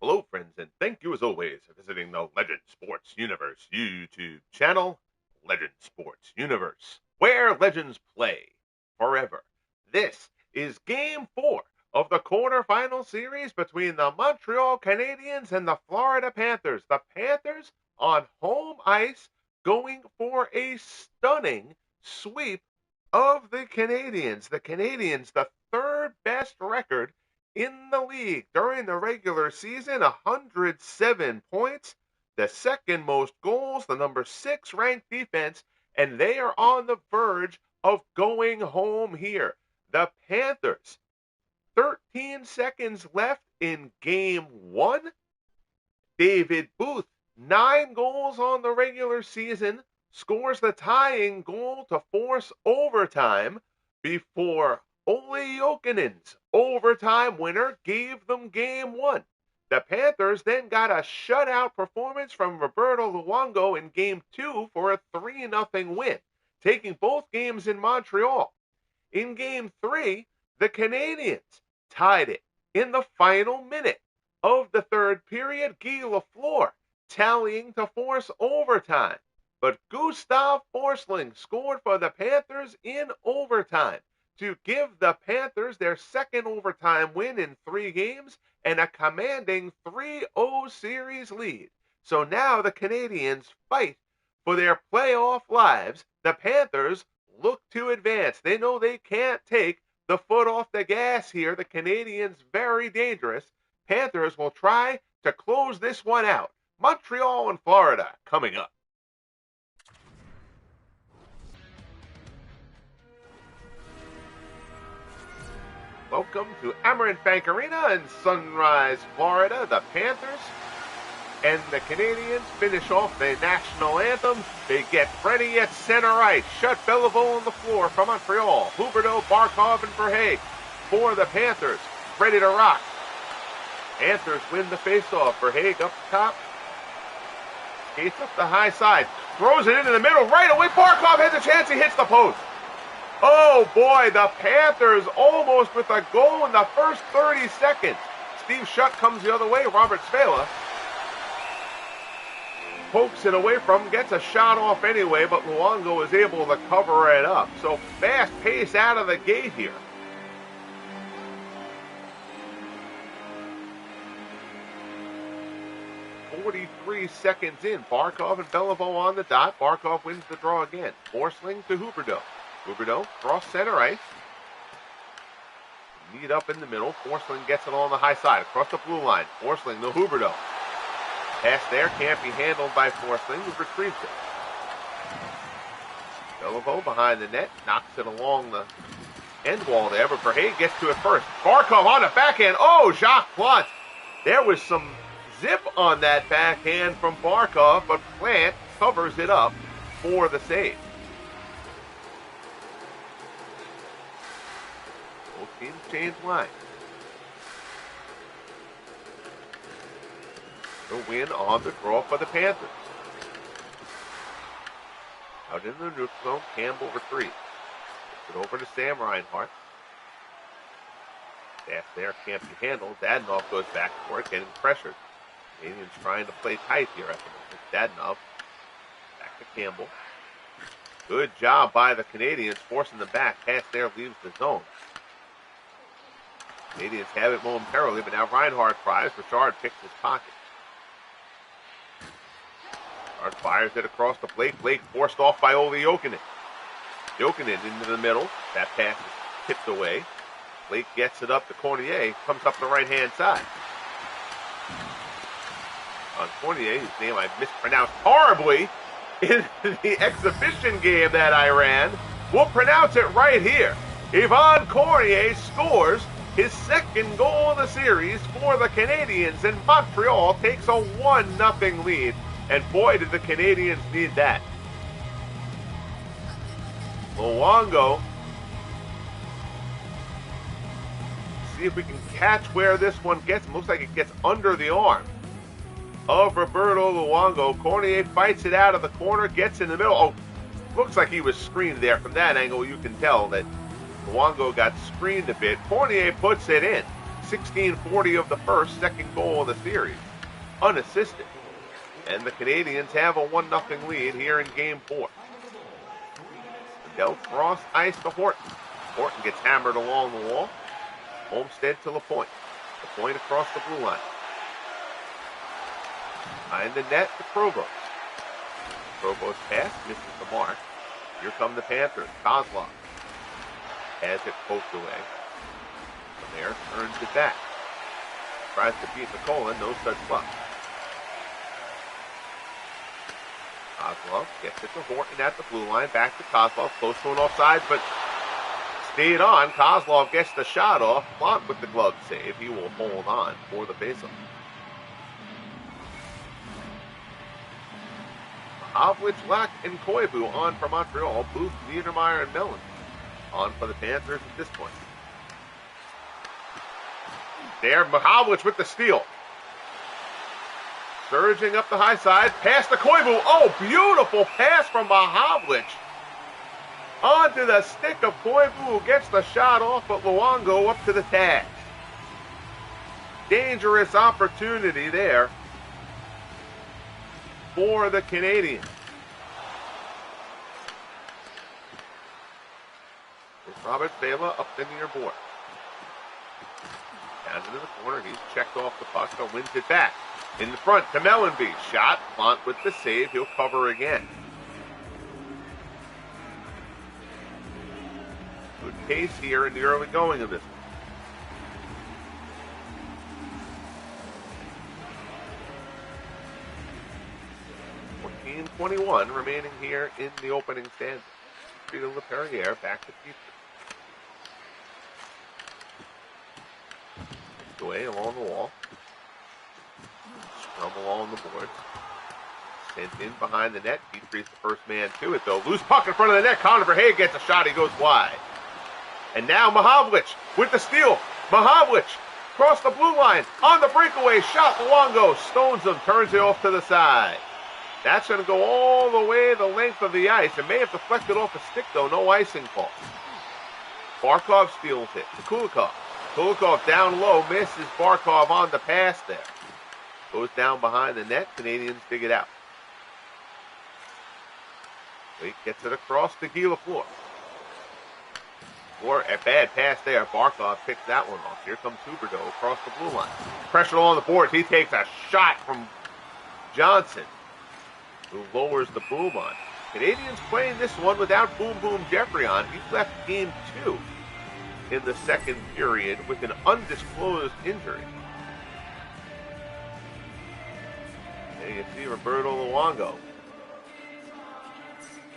Hello, friends, and thank you as always for visiting the Legend Sports Universe YouTube channel, Legend Sports Universe, where legends play forever. This is Game 4 of the quarterfinal series between the Montreal Canadiens and the Florida Panthers. The Panthers on home ice going for a stunning sweep of the Canadiens. The Canadiens, the third best record in the league during the regular season, 107 points, the second most goals, the number 6 ranked defense, and they are on the verge of going home here. The Panthers, 13 seconds left in game 1. David Booth, 9 goals on the regular season, scores the tying goal to force overtime before Olli Jokinen's overtime winner gave them game 1. The Panthers then got a shutout performance from Roberto Luongo in game 2 for a 3-0 win, taking both games in Montreal. In game 3, the Canadiens tied it in the final minute of the third period. Guy LaFleur tallying to force overtime. But Gustav Forsling scored for the Panthers in overtime to give the Panthers their second overtime win in 3 games and a commanding 3-0 series lead. So now the Canadiens fight for their playoff lives. The Panthers look to advance. They know they can't take the foot off the gas here. The Canadiens very dangerous. Panthers will try to close this one out. Montreal and Florida coming up. Welcome to Amerant Bank Arena in Sunrise, Florida. The Panthers and the Canadiens finish off the national anthem. They get ready at center ice. Jean Beliveau on the floor from Montreal. Huberdeau, Barkov, and Verhey for the Panthers. Ready to rock. Panthers win the faceoff. Verhey up top. Skates up the high side. Throws it into the middle right away. Barkov has a chance. He hits the post. Oh boy, the Panthers almost with a goal in the first 30 seconds. Steve Shutt comes the other way. Robert Svela pokes it away from him, gets a shot off anyway, but Luongo is able to cover it up. So fast pace out of the gate here. .43 seconds in. Barkov and Beliveau on the dot. Barkov wins the draw again. Forsling to Huberdeau. Huberdeau, cross center ice. Need up in the middle. Forsling gets it on the high side, across the blue line. Forsling to Huberdeau. Pass there, can't be handled by Forsling, who retrieves it. Beliveau behind the net, knocks it along the end wall there, but Verhey gets to it first. Barkov on the backhand. Oh, Jacques Plante. There was some zip on that backhand from Barkov, but Plante covers it up for the save. Both teams change lines. The win on the draw for the Panthers. Out in the neutral zone, Campbell retreats. Gets it over to Sam Reinhart. Pass there can't be handled. Dadonov goes back for it, getting pressured. Canadians trying to play tight here at the moment. Dadonov back to Campbell. Good job by the Canadians forcing them back. Pass there leaves the zone. Canadians have it momentarily, but now Reinhart tries. Richard picks his pocket. Richard fires it across the Blake. Blake forced off by Olli Jokinen. Jokinen into the middle. That pass is tipped away. Blake gets it up to Cornier. Comes up the right-hand side. On Cornier, whose name I mispronounced horribly in the exhibition game that I ran. We'll pronounce it right here. Yvon Cornier scores his second goal of the series for the Canadiens, and Montreal takes a 1-0 lead. And boy, did the Canadiens need that. Luongo. See if we can catch where this one gets. It looks like it gets under the arm of Roberto Luongo. Cornier fights it out of the corner, gets in the middle. Oh, looks like he was screened there. From that angle, you can tell that Luongo got screened a bit. Cornier puts it in. 16:40 of the first, second goal of the series, unassisted. And the Canadiens have a 1-0 lead here in Game 4. They'll cross ice to Horton. Horton gets hammered along the wall. Olmstead to Lapointe. Lapointe across the blue line. Behind the net to Provost. Provost pass, misses the mark. Here come the Panthers. Kozlov has it poked away. Lemaire turns it back. Tries to beat McCollin, no such luck. Kozlov gets it to Horton at the blue line. Back to Kozlov, close to an offside, but stayed on. Kozlov gets the shot off. Plante with the glove save. He will hold on for the faceoff. Havlich, Lack, and Koivu on for Montreal. Booth, Niedermeyer, and Mellon on for the Panthers at this point. There, Havlich with the steal. Surging up the high side, pass to Koivu. Oh, beautiful pass from Havlich. Onto the stick of Koivu, who gets the shot off, but Luongo up to the tag. Dangerous opportunity there for the Canadiens. It's Robert Vela up the near board. Down into the corner, he's checked off the puck, but wins it back. In the front to Mellenby. Shot, Plante with the save, he'll cover again. Good pace here in the early going of this one. 14:21 remaining here in the opening stanza. Peter LaPerriere back to Petrie. Away along the wall. Scrum along the board. Sent in behind the net. Petrie's the first man to it, though. Loose puck in front of the net. Connor Verhey gets a shot. He goes wide. And now Havlich with the steal. Havlich across the blue line. On the breakaway shot. Luongo stones him. Turns it off to the side. That's going to go all the way the length of the ice. It may have deflected off a stick, though. No icing call. Barkov steals it to Kulikov. Kulikov down low, misses Barkov on the pass there. Goes down behind the net. Canadiens dig it out. Wait, gets it across to Guy LaFleur. A bad pass there. Barkov picks that one off. Here comes Huberdeau across the blue line. Pressure along the boards. He takes a shot from Johnson, who lowers the boom on. Canadiens playing this one without Boom Boom Jeffrey on. He left Game 2 in the second period with an undisclosed injury. And you see Roberto Luongo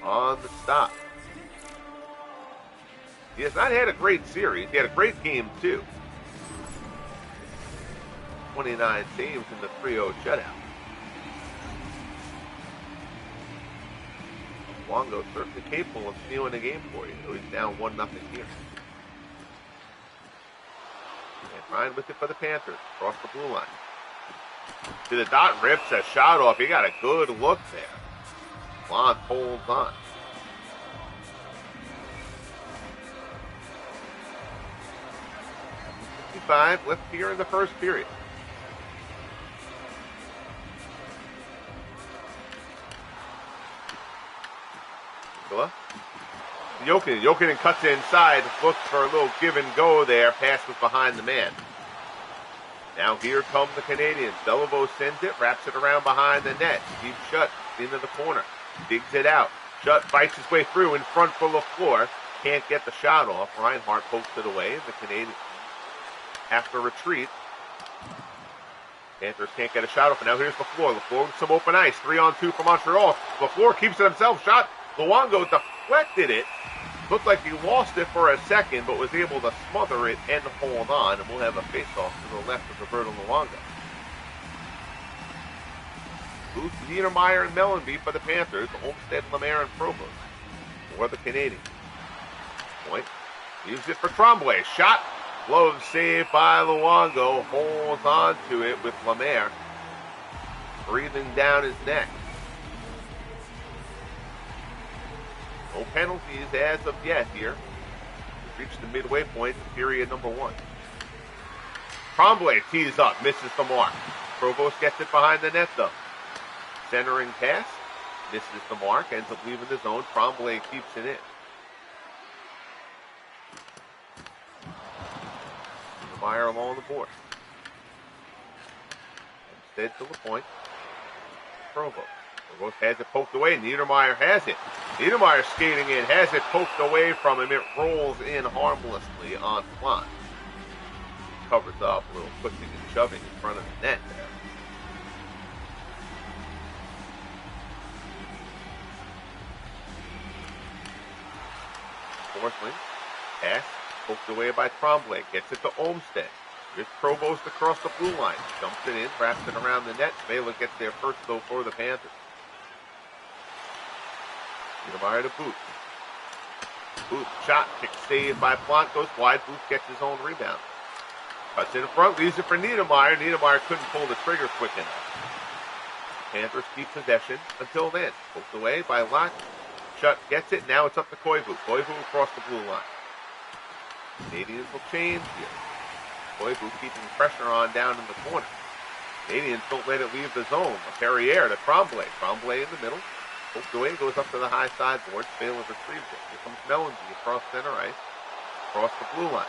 on the stop. He has not had a great series. He had a great Game 2. 29 saves in the 3-0 shutout. Luongo certainly capable of stealing a game for you, so he's down 1-0 here. And Ryan with it for the Panthers, across the blue line. To the dot, rips a shot off. He got a good look there. Plante holds on. Left here in the first period. Jokinen cuts inside, looks for a little give and go there. Pass was behind the man. Now here come the Canadiens. Beliveau sends it, wraps it around behind the net. Steve Shutt into the corner, digs it out. Shutt fights his way through in front for LaFleur. Can't get the shot off. Reinhart pokes it away. The Canadiens have to retreat. Panthers can't get a shot off. And now here's LaFleur. LaFleur with some open ice. 3-on-2 for Montreal. LaFleur keeps it himself. Shot. Luongo deflected it. Looked like he lost it for a second, but was able to smother it and hold on. And we'll have a face-off to the left of Roberto Luongo. Booth, Niedermeyer, and Mellenby for the Panthers. Olmstead, Lemaire, and Provost for the Canadiens. Point. Leaves it for Tremblay. Shot. Glove save by Luongo. Holds on to it with Lemaire breathing down his neck. No penalties as of yet here. We've reached the midway point of period number 1. Tremblay tees up, misses the mark. Provost gets it behind the net, though. Centering pass, misses the mark, ends up leaving the zone. Tremblay keeps it in. Niedermeyer along the board. Instead to Lapointe. Provost. Provost has it poked away. Niedermeyer has it. Niedermeyer skating in, has it poked away from him. It rolls in harmlessly on Plante. Covers up, a little pushing and shoving in front of the net there. Forsling, pass, poked away by Tremblay, gets it to Olmstead. Here's Provost across the blue line, jumps it in, wraps it around the net. Vela gets there first, though, for the Panthers. Niedermeyer to Booth. Booth, shot, kick saved by Plante, goes wide. Booth gets his own rebound. Cuts in front, leaves it for Niedermeyer. Niedermeyer couldn't pull the trigger quick enough. Panthers keep possession until then. Poked away by Lott. Shutt gets it. Now it's up to Koivu. Koivu across the blue line. Canadiens will change here. Koivu keeping pressure on down in the corner. Canadiens don't let it leave the zone. A Perrier to Tremblay. Tremblay in the middle. Poked away, goes up to the high sideboard. Phelan retrieves it. Here comes Mellenby across center ice. Across the blue line.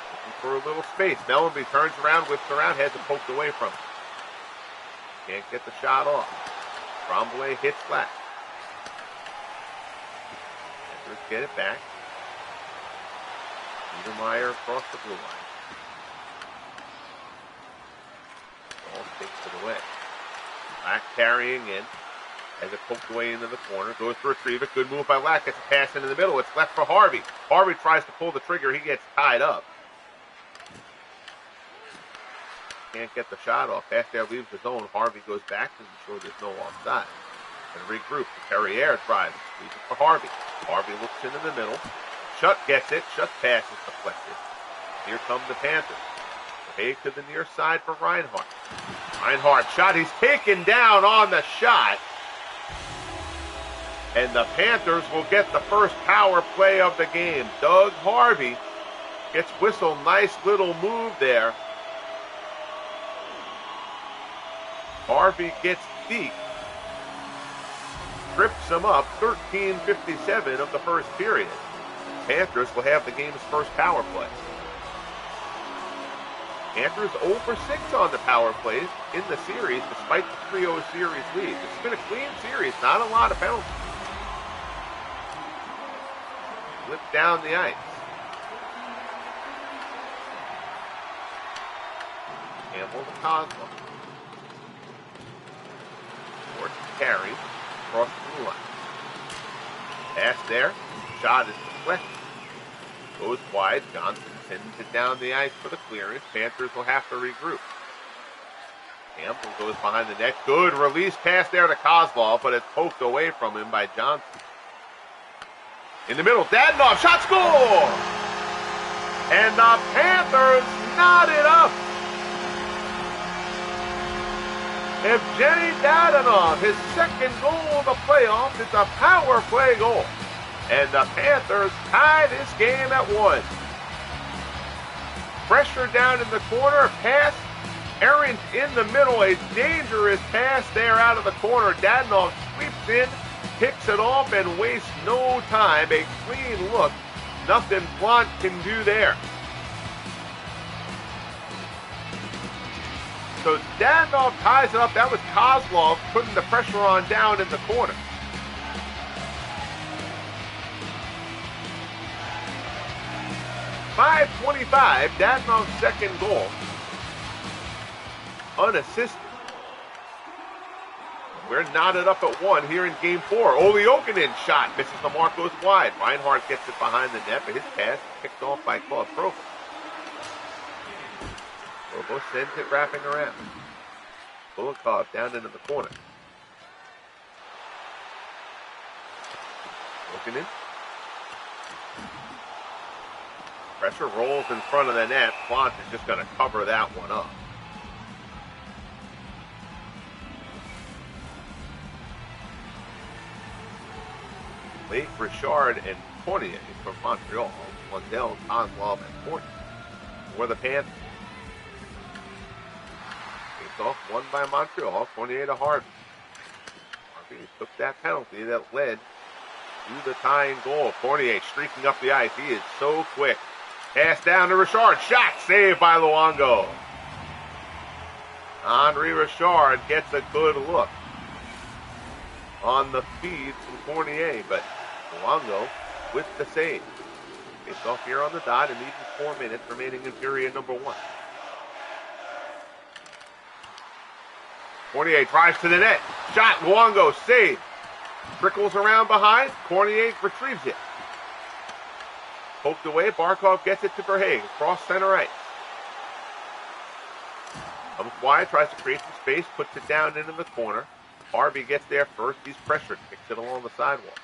Looking for a little space. Mellenby turns around, whips around, has it poked away from him. Can't get the shot off. Tremblay hits flat. Panthers get it back. Niedermeyer across the blue line. Ball takes it away. Lack carrying in. Has it poked away into the corner. Goes to retrieve it. Good move by Lack. Gets a pass into the middle. It's left for Harvey. Harvey tries to pull the trigger. He gets tied up. Can't get the shot off. Pass there leaves the zone. Harvey goes back to ensure there's no offside. And regroup. Perrier drives. Leaves it for Harvey. Harvey looks into the middle. Shutt gets it. Shutt's pass is deflected. Here come the Panthers. Haig to the near side for Reinhart. Reinhart shot. He's taken down on the shot. And the Panthers will get the first power play of the game. Doug Harvey gets whistled. Nice little move there. Harvey gets deep. Trips him up. 13:57 of the first period. Panthers will have the game's first power play. Panthers 0 for 6 on the power plays in the series despite the 3-0 series lead. It's been a clean series. Not a lot of penalties. Flip down the ice. Campbell to Cosmo. Sports carry across the blue line. Pass there. Shot is deflected. Goes wide. Johnson sends it down the ice for the clearance. Panthers will have to regroup. Campbell goes behind the net. Good release pass there to Kozlov, but it's poked away from him by Johnson. In the middle, Dadonov, shot, score! And the Panthers knot it up. Evgeny Dadonov, his second goal of the playoffs. It's a power play goal. And the Panthers tie this game at 1. Pressure down in the corner, pass, errant in the middle, a dangerous pass there out of the corner. Dadonov sweeps in, picks it off, and wastes no time. A clean look. Nothing Plante can do there. So Dadonov ties it up. That was Kozlov putting the pressure on down in the corner. .525, Dadonov's second goal. Unassisted. We're knotted up at 1 here in Game 4. Olli Jokinen shot. Misses the mark, goes wide. Reinhart gets it behind the net, but his pass is picked off by Claude Provost. Provost sends it wrapping around. Kulikov down into the corner. Jokinen. Pressure rolls in front of the net. Plante is just going to cover that one up. Lake, Richard, and Cornier from Montreal. Lundell, Kozlov, and Portman for the Panthers. Face-off won by Montreal, 28 to Harvey. Harvey took that penalty that led to the tying goal. Fournier streaking up the ice. He is so quick. Pass down to Richard. Shot saved by Luongo. Henri Richard gets a good look on the feed from Fournier, but Luongo with the save. Face off here on the dot, and even 4 minutes remaining in period number 1. Fournier drives to the net. Shot, Luongo, save. Trickles around behind. Fournier retrieves it. Poked away. Barkov gets it to Verhaeghe across center ice. Comes wide, tries to create some space, puts it down into the corner. Harvey gets there first. He's pressured, kicks it along the sidewalk.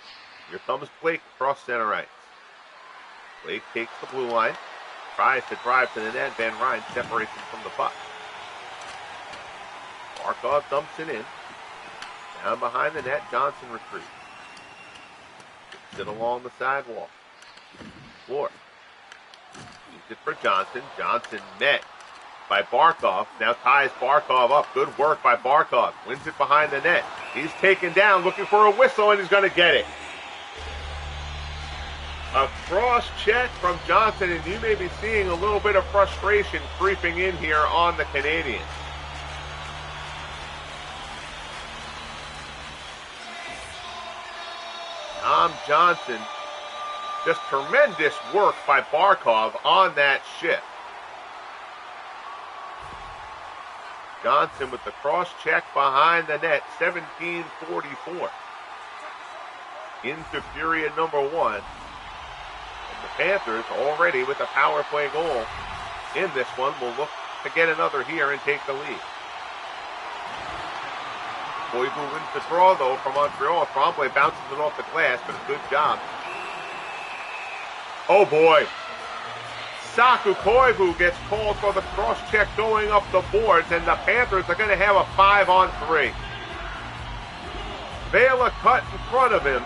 Here comes Blake across center ice. Blake takes the blue line, tries to drive to the net. Van Ryn separates him from the puck. Barkov dumps it in. Down behind the net, Johnson retrieves. Kicks it along the sidewalk. Floor. Leaves it for Johnson. Johnson met by Barkov. Now ties Barkov up. Good work by Barkov. Wins it behind the net. He's taken down, looking for a whistle, and he's going to get it. A cross check from Johnson, and you may be seeing a little bit of frustration creeping in here on the Canadiens. Tom Johnson, just tremendous work by Barkov on that shift. Johnson with the cross check behind the net, 17:44. Into period number 1. And the Panthers already with a power play goal in this one will look to get another here and take the lead. Koivu wins the draw though from Montreal. Tremblay bounces it off the glass, but a good job. Oh boy. Saku Koivu gets called for the cross check going up the boards, and the Panthers are going to have a 5-on-3. Vela cut in front of him,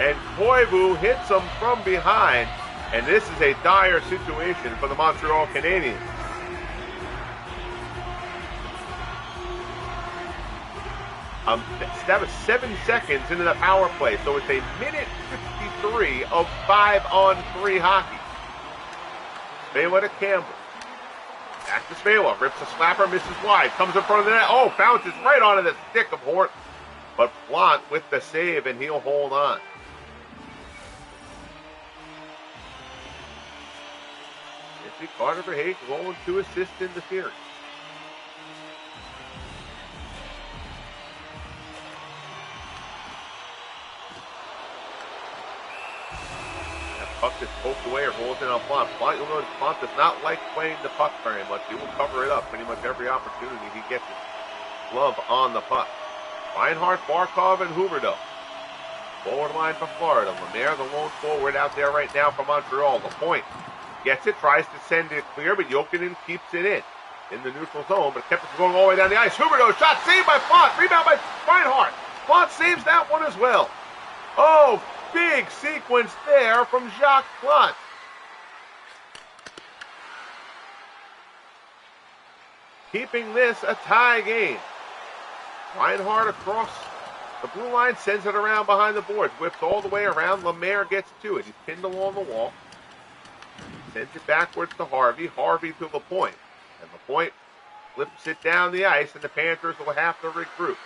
and Koivu hits him from behind, and this is a dire situation for the Montreal Canadiens. That was 7 seconds into the power play, so it's a minute 53 of 5-on-3 hockey. Spela to Campbell. Back to Spela. Rips a slapper, misses wide. Comes in front of the net. Oh, bounces right onto the stick of Hort. But Plante with the save, and he'll hold on. Carter Verhaeghe rolling to assist in the series. Puck is poked away or holds in on Plante. Plante, you'll notice Plante does not like playing the puck very much. He will cover it up pretty much every opportunity he gets his glove on the puck. Reinhart, Barkov, and Huberdeau. Forward line for Florida. Lemaire, the lone forward out there right now for Montreal. Lapointe gets it, tries to send it clear, but Jokinen keeps it in the neutral zone, but kept it going all the way down the ice. Huberdeau, shot saved by Plante. Rebound by Reinhart. Plante saves that one as well. Oh, big sequence there from Jacques Plante. Keeping this a tie game. Reinhart across the blue line, sends it around behind the boards, whips all the way around. Lemaire gets to it. He's pinned along the wall. Sends it backwards to Harvey. Harvey to Lapointe. And Lapointe flips it down the ice, and the Panthers will have to regroup.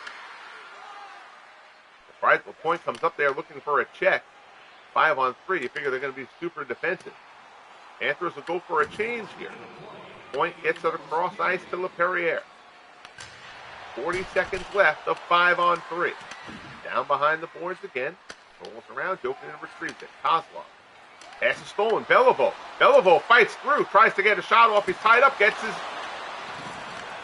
Right, Lapointe comes up there looking for a check. 5-on-3. You figure they're going to be super defensive. Panthers will go for a change here. Point gets it across ice to LaPerriere. 40 seconds left of 5-on-3. Down behind the boards again. Rolls around. Jokinen retrieves it. Kozlov. Pass is stolen. Beliveau. Beliveau fights through. Tries to get a shot off. He's tied up. Gets his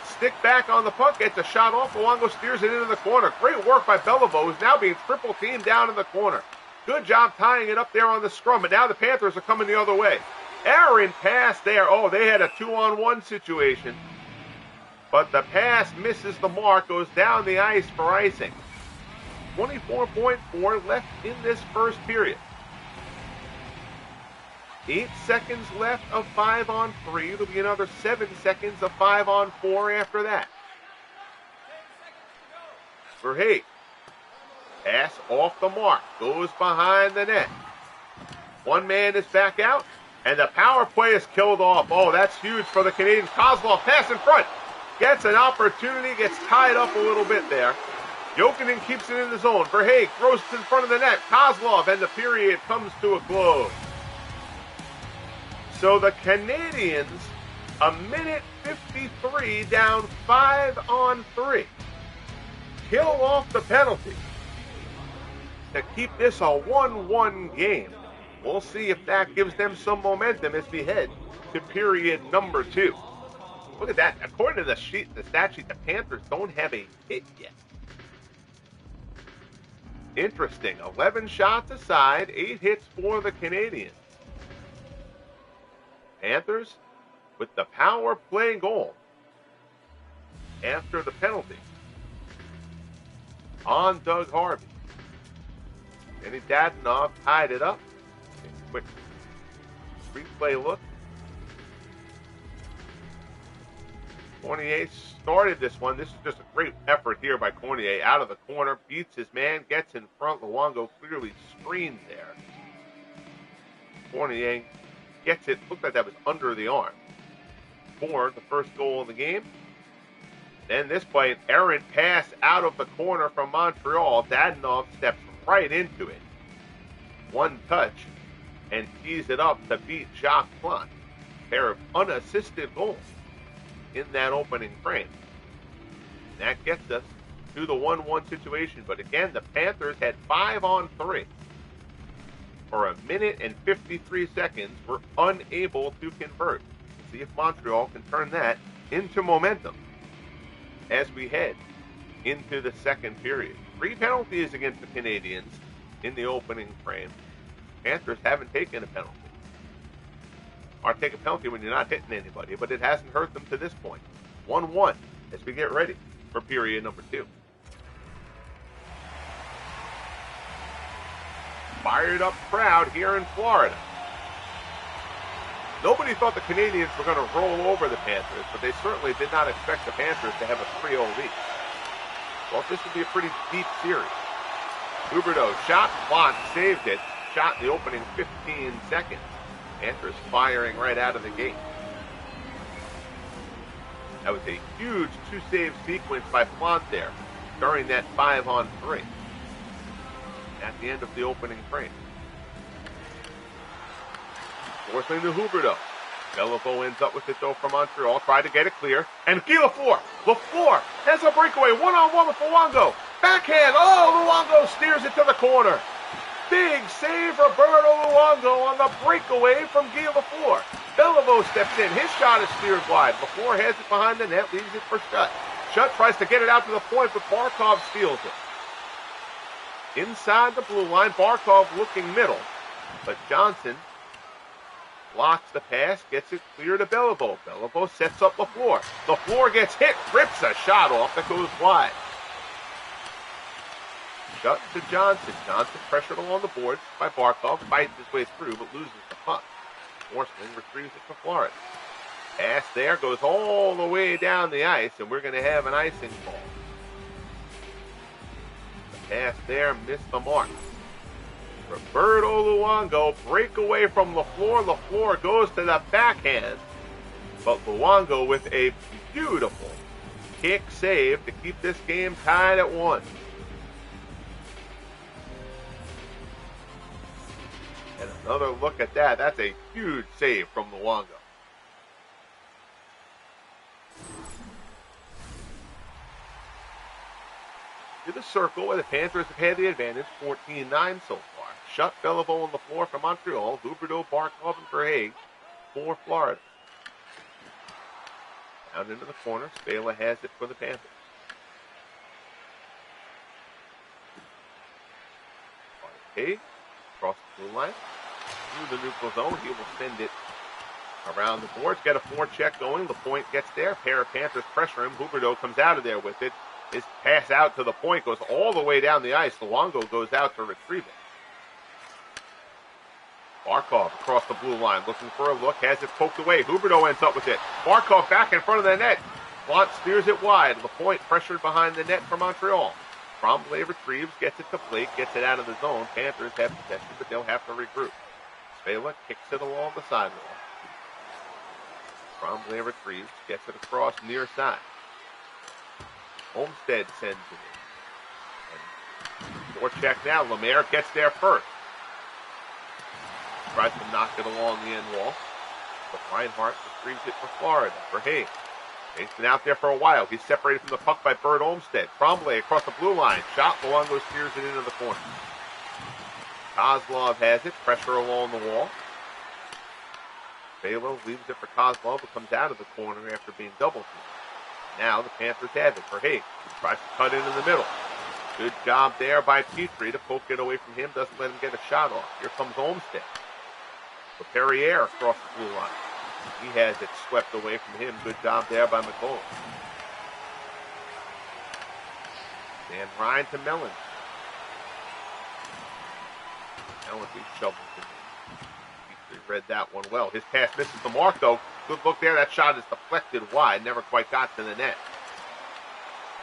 stick back on the puck. Gets a shot off. Luongo steers it into the corner. Great work by Beliveau, who's now being triple teamed down in the corner. Good job tying it up there on the scrum. But now the Panthers are coming the other way. Errant pass there. Oh, they had a 2-on-1 situation. But the pass misses the mark. Goes down the ice for icing. 24.4 left in this first period. 8 seconds left of 5-on-3. There'll be another 7 seconds of 5-on-4 after that. Verhaeghe. Pass off the mark. Goes behind the net. One man is back out, and the power play is killed off. Oh, that's huge for the Canadiens. Kozlov pass in front. Gets an opportunity, gets tied up a little bit there. Jokinen keeps it in the zone. Verhaeghe throws it in front of the net. Kozlov, and the period comes to a close. So the Canadiens, a minute 53 down 5-on-3. Kill off the penalty to keep this a 1-1 game. We'll see if that gives them some momentum as we head to period number 2. Look at that. According to the stat sheet, the Panthers don't have a hit yet. Interesting. 11 shots aside, 8 hits for the Canadiens. Panthers with the power play goal after the penalty on Doug Harvey. Kenny Dadonov tied it up. Quick replay look. 28 started this one. This is just a great effort here by Cornier. Out of the corner, beats his man, gets in front. Luongo clearly screens there. Cornier gets it. Looked like that was under the arm. For the first goal of the game. Then this play, an errant pass out of the corner from Montreal. Dadonov steps right into it. One touch, and tees it up to beat Jacques Plante. Pair of unassisted goals in that opening frame. And that gets us to the 1-1 situation. But again, the Panthers had 5-on-3. For a minute and 53 seconds, were unable to convert. See if Montreal can turn that into momentum as we head into the second period. 3 penalties against the Canadiens in the opening frame. Panthers haven't taken a penalty. Or take a penalty when you're not hitting anybody, but it hasn't hurt them to this point. 1-1 as we get ready for period number 2. Fired up crowd here in Florida. Nobody thought the Canadiens were going to roll over the Panthers, but they certainly did not expect the Panthers to have a 3-0 lead. Well, this would be a pretty deep series. Huberdeau shot, Plante saved it. Shot in the opening 15 seconds. Panthers firing right out of the gate. That was a huge 2-save sequence by Plante there during that 5-on-3 at the end of the opening frame. Forcing to Huberdeau. Beliveau ends up with it though from Montreal. Tried to get it clear. And Guy LaFleur. LaFleur has a breakaway. 1-on-1 with Luongo. Backhand. Oh, Luongo steers it to the corner. Big save, Roberto Luongo on the breakaway from Guy LaFleur. Beliveau steps in. His shot is steered wide. LaFleur has it behind the net, leaves it for Shutt. Shutt tries to get it out to the point, but Barkov steals it. Inside the blue line, Barkov looking middle, but Johnson blocks the pass, gets it clear to Beliveau. Beliveau sets up LaFleur. LaFleur gets hit, rips a shot off that goes wide. Shutt to Johnson. Johnson pressured along the boards by Barkov, fights his way through, but loses the puck. Forsman retrieves it for Florida. Pass there goes all the way down the ice, and we're going to have an icing ball. The pass there missed the mark. Roberto Luongo, breakaway from LaFleur. LaFleur goes to the backhand, but Luongo with a beautiful kick save to keep this game tied at 1. And another look at that. That's a huge save from Luongo. To the circle where the Panthers have had the advantage, 14-9 so far. Shutt, Beliveau, and LaFleur for Montreal. Huberdeau, Barkov, and Verhaeghe for Florida. Down into the corner. Spela has it for the Panthers. Verhaeghe across the blue line. Through the neutral zone. He will send it around the boards. Get a forecheck going. Lapointe gets there. Pair of Panthers pressure him. Huberdeau comes out of there with it. His pass out to the point goes all the way down the ice. Luongo goes out to retrieve it. Barkov across the blue line, looking for a look, has it poked away. Huberdeau ends up with it. Barkov back in front of the net. Plante steers it wide. Lapointe pressured behind the net for Montreal. Tremblay retrieves, gets it to Blake, gets it out of the zone. Panthers have possession, but they'll have to regroup. Svela kicks it along the sidewall. Tremblay retrieves, gets it across near side. Olmstead sends it in. Forecheck now. Lemaire gets there first. Tries to knock it along the end wall. But Reinhart retrieves it for Florida, for Hayes. Hayes been out there for a while. He's separated from the puck by Bert Olmstead. Tremblay across the blue line. Shot. Luongo steers it into the corner. Kozlov has it. Pressure along the wall. Belo leaves it for Kozlov, but comes out of the corner after being double teamed. Now the Panthers have it for Hayes. He tries to cut in the middle. Good job there by Petrie to poke it away from him. Doesn't let him get a shot off. Here comes Olmstead. For Perrier across the blue line. He has it swept away from him. Good job there by McCollum. Dan Ryan to Mellon. Mellon shovels it in. He read that one well. His pass misses the mark, though. Good look there. That shot is deflected wide. Never quite got to the net.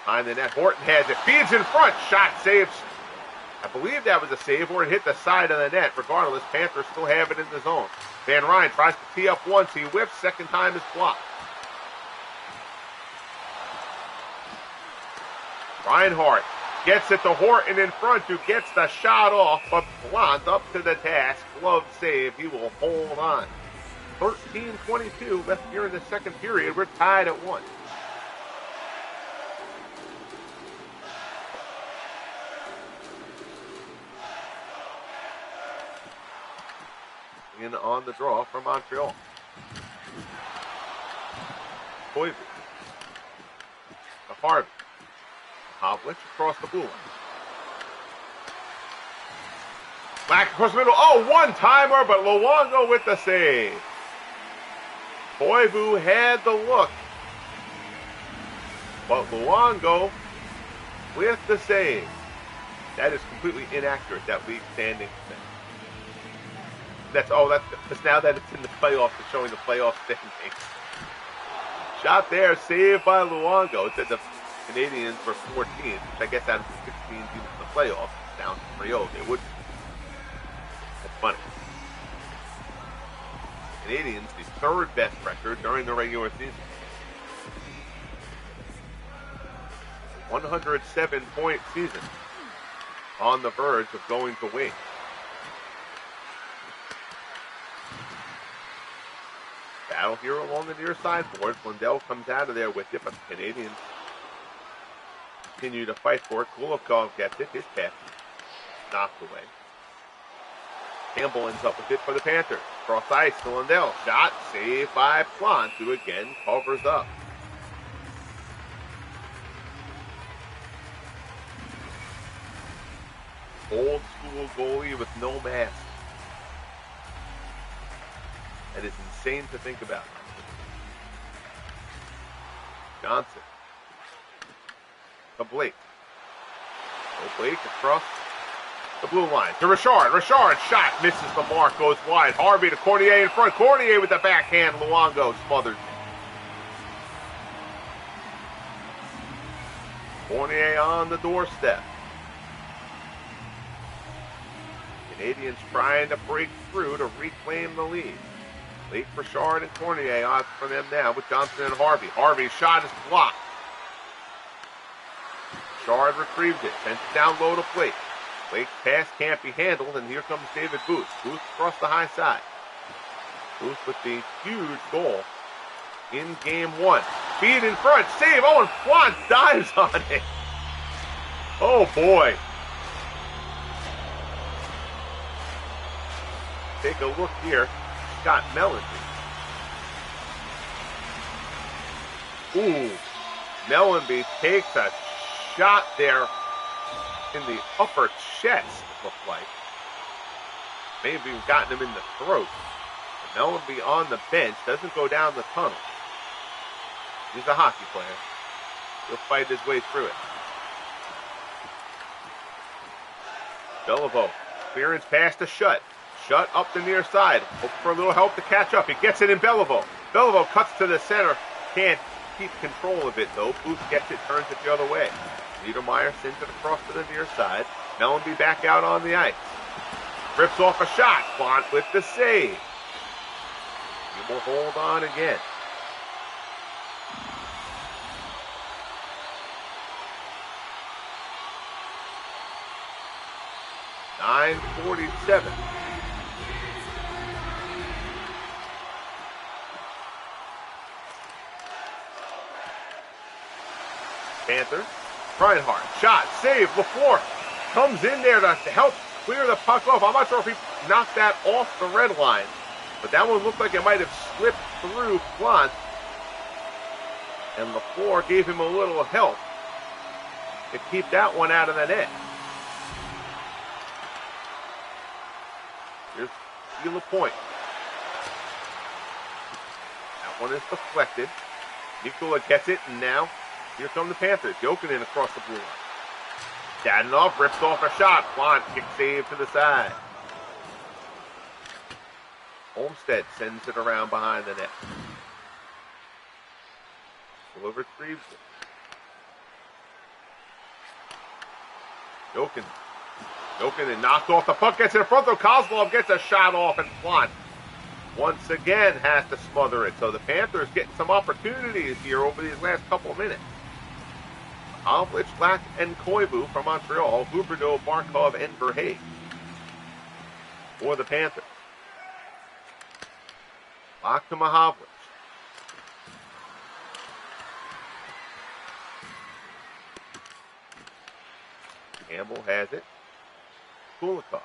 Behind the net, Horton has it. Feeds in front. Shot saves. I believe that was a save, or it hit the side of the net. Regardless, Panthers still have it in the zone. Van Ryn tries to tee up once. He whiffs. Second time is blocked. Reinhart gets it to Horton in front, who gets the shot off, but Plante up to the task. Glove save. He will hold on. 13:22 left here in the second period. We're tied at 1. In on the draw from Montreal. Koivu. To Harvey. Hovlich across the blue line. Back across the middle. Oh, one-timer, but Luongo with the save. Koivu had the look. But Luongo with the save. That is completely inaccurate, that league standing thing. That's now that it's in the playoffs, it's showing the playoff standings. Shot there, saved by Luongo. It said the Canadiens were 14, which I guess out of the 16 teams in the playoffs, it's down to 3-0. They would. That's funny. Canadiens, the third best record during the regular season. 107-point season. On the verge of going to win. Battle here along the near sideboard. Lindell comes out of there with it, but the Canadiens continue to fight for it. Kulikov gets it. His pass knocked away. Campbell ends up with it for the Panthers. Cross ice to Lindell. Shot saved by Plante, who again covers up. Old school goalie with no mask. That is insane to think about. Johnson. To Blake. Blake across the blue line. To Richard. Richard shot. Misses the mark. Goes wide. Harvey to Cornier in front. Cornier with the backhand. Luongo smothers it. Cornier on the doorstep. Canadiens trying to break through to reclaim the lead. Late for Richard and Cornier. Odds for them now with Johnson and Harvey. Harvey's shot is blocked. Richard retrieves it. Sends it down low to Blake. Blake's pass can't be handled, and here comes David Booth. Booth across the high side. Booth with the huge goal in game 1. Feed in front. Save. Oh, and Plante dives on it. Oh, boy. Take a look here. Scott Mellenby. Ooh. Mellenby takes a shot there in the upper chest, it looked like. May have even gotten him in the throat. But Mellenby on the bench doesn't go down the tunnel. He's a hockey player. He'll fight his way through it. Beliveau. Clearance pass to Shutt. Shutt up the near side. Hope for a little help to catch up. He gets it in Beliveau. Beliveau cuts to the center. Can't keep control of it, though. Booth gets it, turns it the other way. Niedermeyer sends it across to the near side. Mellenby back out on the ice. Rips off a shot. Plante with the save. He will hold on again. .47. Panthers. Reinhardt. Shot. Save. LaFleur comes in there to help clear the puck off. I'm not sure if he knocked that off the red line, but that one looked like it might have slipped through Plante. And LaFleur gave him a little help to keep that one out of the net. Here's Guy Lapointe. That one is deflected. Nikola gets it, and now here come the Panthers. Jokinen across the blue line. Dadonov rips off a shot. Plante kick save to the side. Olmstead sends it around behind the net. Still retrieves it. Jokinen knocked off the puck, gets it in front though. Kozlov gets a shot off, and Plante once again has to smother it. So the Panthers getting some opportunities here over these last couple of minutes. Havlich, Lack, and Koivu from Montreal. Huberdeau, Barkov, and Verhey for the Panthers. Lock to Havlich. Campbell has it. Kulikov.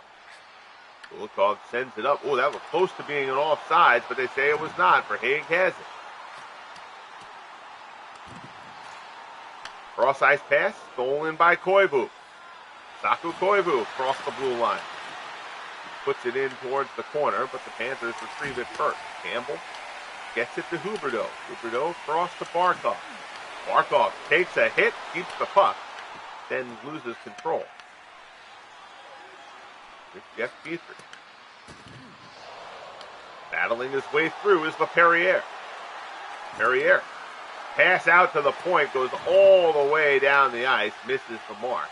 Kulikov sends it up. Oh, that was close to being an offsides, but they say it was not. Verhey has it. Cross ice pass, stolen by Koivu. Saku Koivu across the blue line. Puts it in towards the corner, but the Panthers retrieve it first. Campbell gets it to Huberdeau. Huberdeau across to Barkov. Barkov takes a hit, keeps the puck, then loses control. Here's Jeff Petrie. Battling his way through is LaPerriere. Perriere. Pass out to the point, goes all the way down the ice, misses the mark.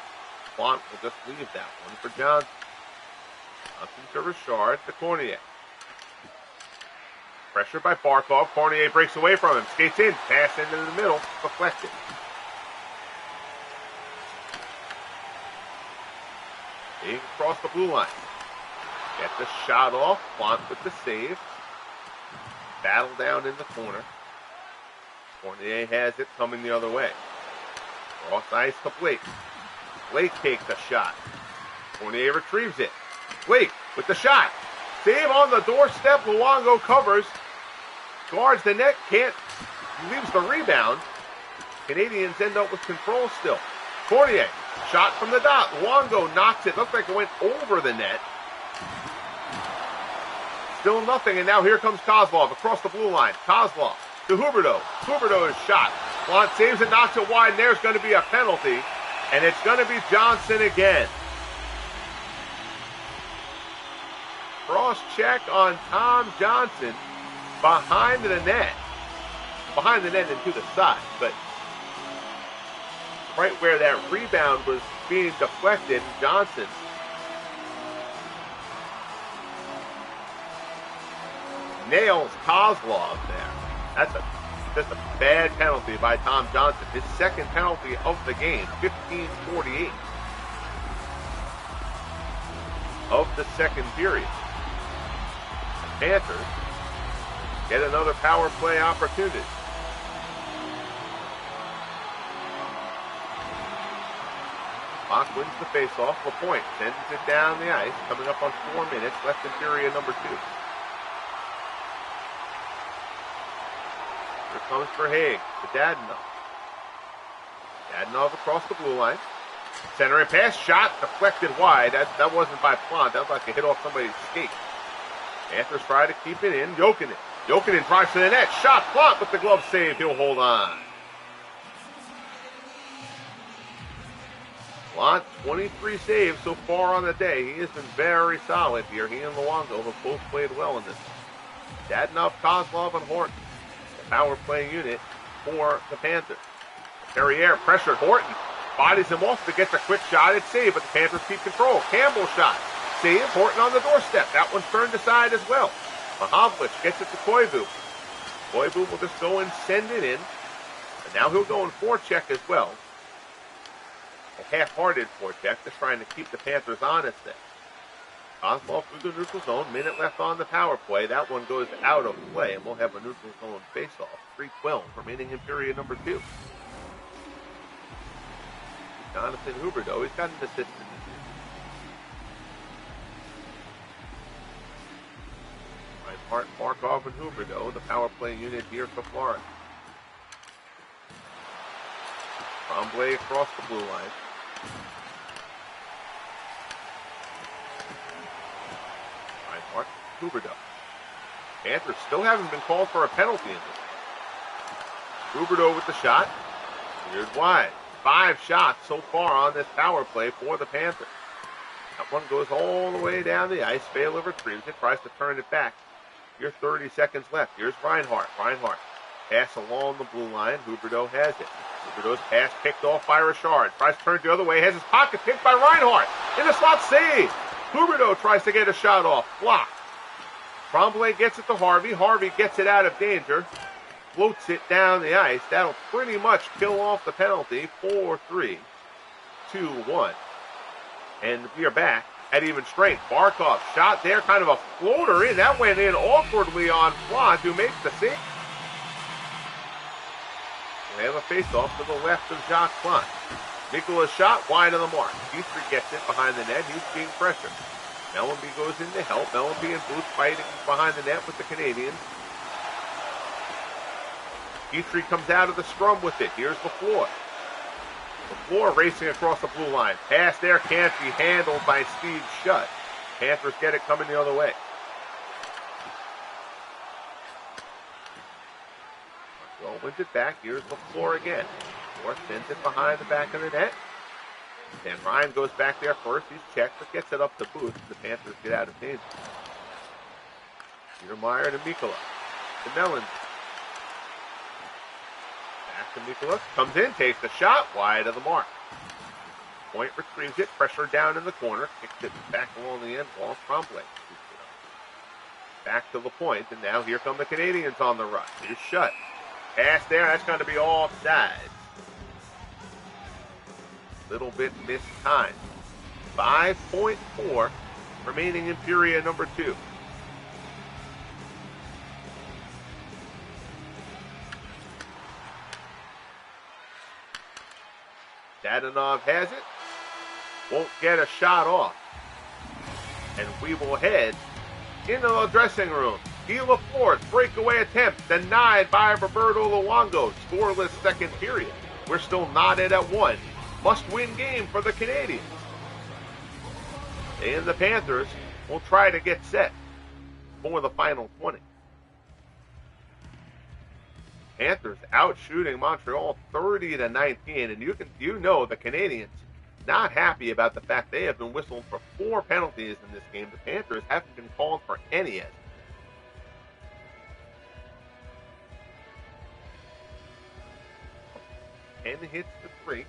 Plante will just leave that one for Johnson. Johnson to Richard to Cornier. Pressure by Barkov. Cornier breaks away from him. Skates in. Pass into the middle. Deflected. Being across the blue line. Get the shot off. Plante with the save. Battle down in the corner. Cornier has it coming the other way. Cross ice to Blake. Blake takes a shot. Cornier retrieves it. Blake with the shot. Save on the doorstep. Luongo covers. Guards the net. Can't. Leaves the rebound. Canadiens end up with control still. Cornier. Shot from the dot. Luongo knocks it. Looked like it went over the net. Still nothing. And now here comes Kozlov across the blue line. Kozlov to Huberdeau. Huberdeau is shot. Plante saves it, knocks it wide, and there's going to be a penalty. And it's going to be Johnson again. Cross check on Tom Johnson behind the net. Behind the net and to the side, but right where that rebound was being deflected, Johnson nails Kozlov there. That's just a bad penalty by Tom Johnson. His second penalty of the game, 15:48 of the second period. The Panthers get another power play opportunity. Bach wins the faceoff. Lapointe sends it down the ice, coming up on 4 minutes left in period number 2. Here comes Verhey to Dadonov. Dadonov across the blue line. Centering pass, shot, deflected wide. That wasn't by Plante. That was like a hit off somebody's skate. Panthers try to keep it in. Jokinen. Jokinen drives to the net. Shot, Plante with the glove save. He'll hold on. Plante, 23 saves so far on the day. He has been very solid here. He and Luongo have both played well in this. Dadonov, Kozlov, and Horton, the power play unit for the Panthers. Perrier pressured Horton, bodies him off to get the quick shot. It's saved, but the Panthers keep control. Campbell shot, save. Horton on the doorstep. That one's turned aside as well. Mahovlich gets it to Koivu. Koivu will just go and send it in. And now he'll go and forecheck as well. A half-hearted forecheck, just trying to keep the Panthers honest there. Kozlov through the neutral zone. Minute left on the power play. That one goes out of play, and we'll have a neutral zone face-off. 3:12 remaining in period number 2. Jonathan Huberdeau, he's got an assist in this game. Reinhart, Markov, and Huberdeau, the power play unit here for Florida. Tremblay across the blue line. Reinhart, Huberdeau. Panthers still haven't been called for a penalty in this game. Huberdeau with the shot. Cleared wide. 5 shots so far on this power play for the Panthers. That one goes all the way down the ice. Baylor retrieves it, tries to turn it back. Here's 30 seconds left. Here's Reinhart. Reinhart. Pass along the blue line. Huberdeau has it. Huberdeau's pass picked off by Richard. Tries to turn the other way. Has his pocket picked by Reinhart. In the slot, save. Huberdeau tries to get a shot off. Blocked. Tremblay gets it to Harvey. Harvey gets it out of danger. Floats it down the ice. That'll pretty much kill off the penalty. 4-3, 2-1. And we are back at even strength. Barkov shot there, kind of a floater in. That went in awkwardly on Plante, who makes the save. They have a face-off to the left of Jacques Plante. Mikola's shot wide of the mark. Petrie gets it behind the net. He's being pressured. Mellenby goes in to help. Mellenby and Booth fighting behind the net with the Canadiens. Petrie comes out of the scrum with it. Here's LaFleur. LaFleur racing across the blue line. Pass there can't be handled by Steve Shutt. Panthers get it coming the other way. Montreal wins it back. Here's LaFleur again. LaFleur sends it behind the back of the net. Then Ryan goes back there first. He's checked, but gets it up to Booth. The Panthers get out of danger. Niedermeyer to Mikola. To Mellenby. Back to Mikola. Comes in, takes the shot, wide of the mark. Point retrieves it, pressure down in the corner, kicks it back along the end wall. Tremblay. Back to Lapointe, and now here come the Canadiens on the rush. Here's Shutt. Pass there, that's going to be offside. Little bit mistimed. 5.4 remaining in period number 2. Dadonov has it. Won't get a shot off. And we will head into the dressing room. Guy LaFleur's breakaway attempt denied by Roberto Luongo. Scoreless second period. We're still knotted at 1. Must-win game for the Canadiens. And the Panthers will try to get set for the final 20. Panthers out shooting Montreal 30-19, and you know the Canadiens not happy about the fact they have been whistled for 4 penalties in this game. The Panthers haven't been called for any yet. And hits to 3.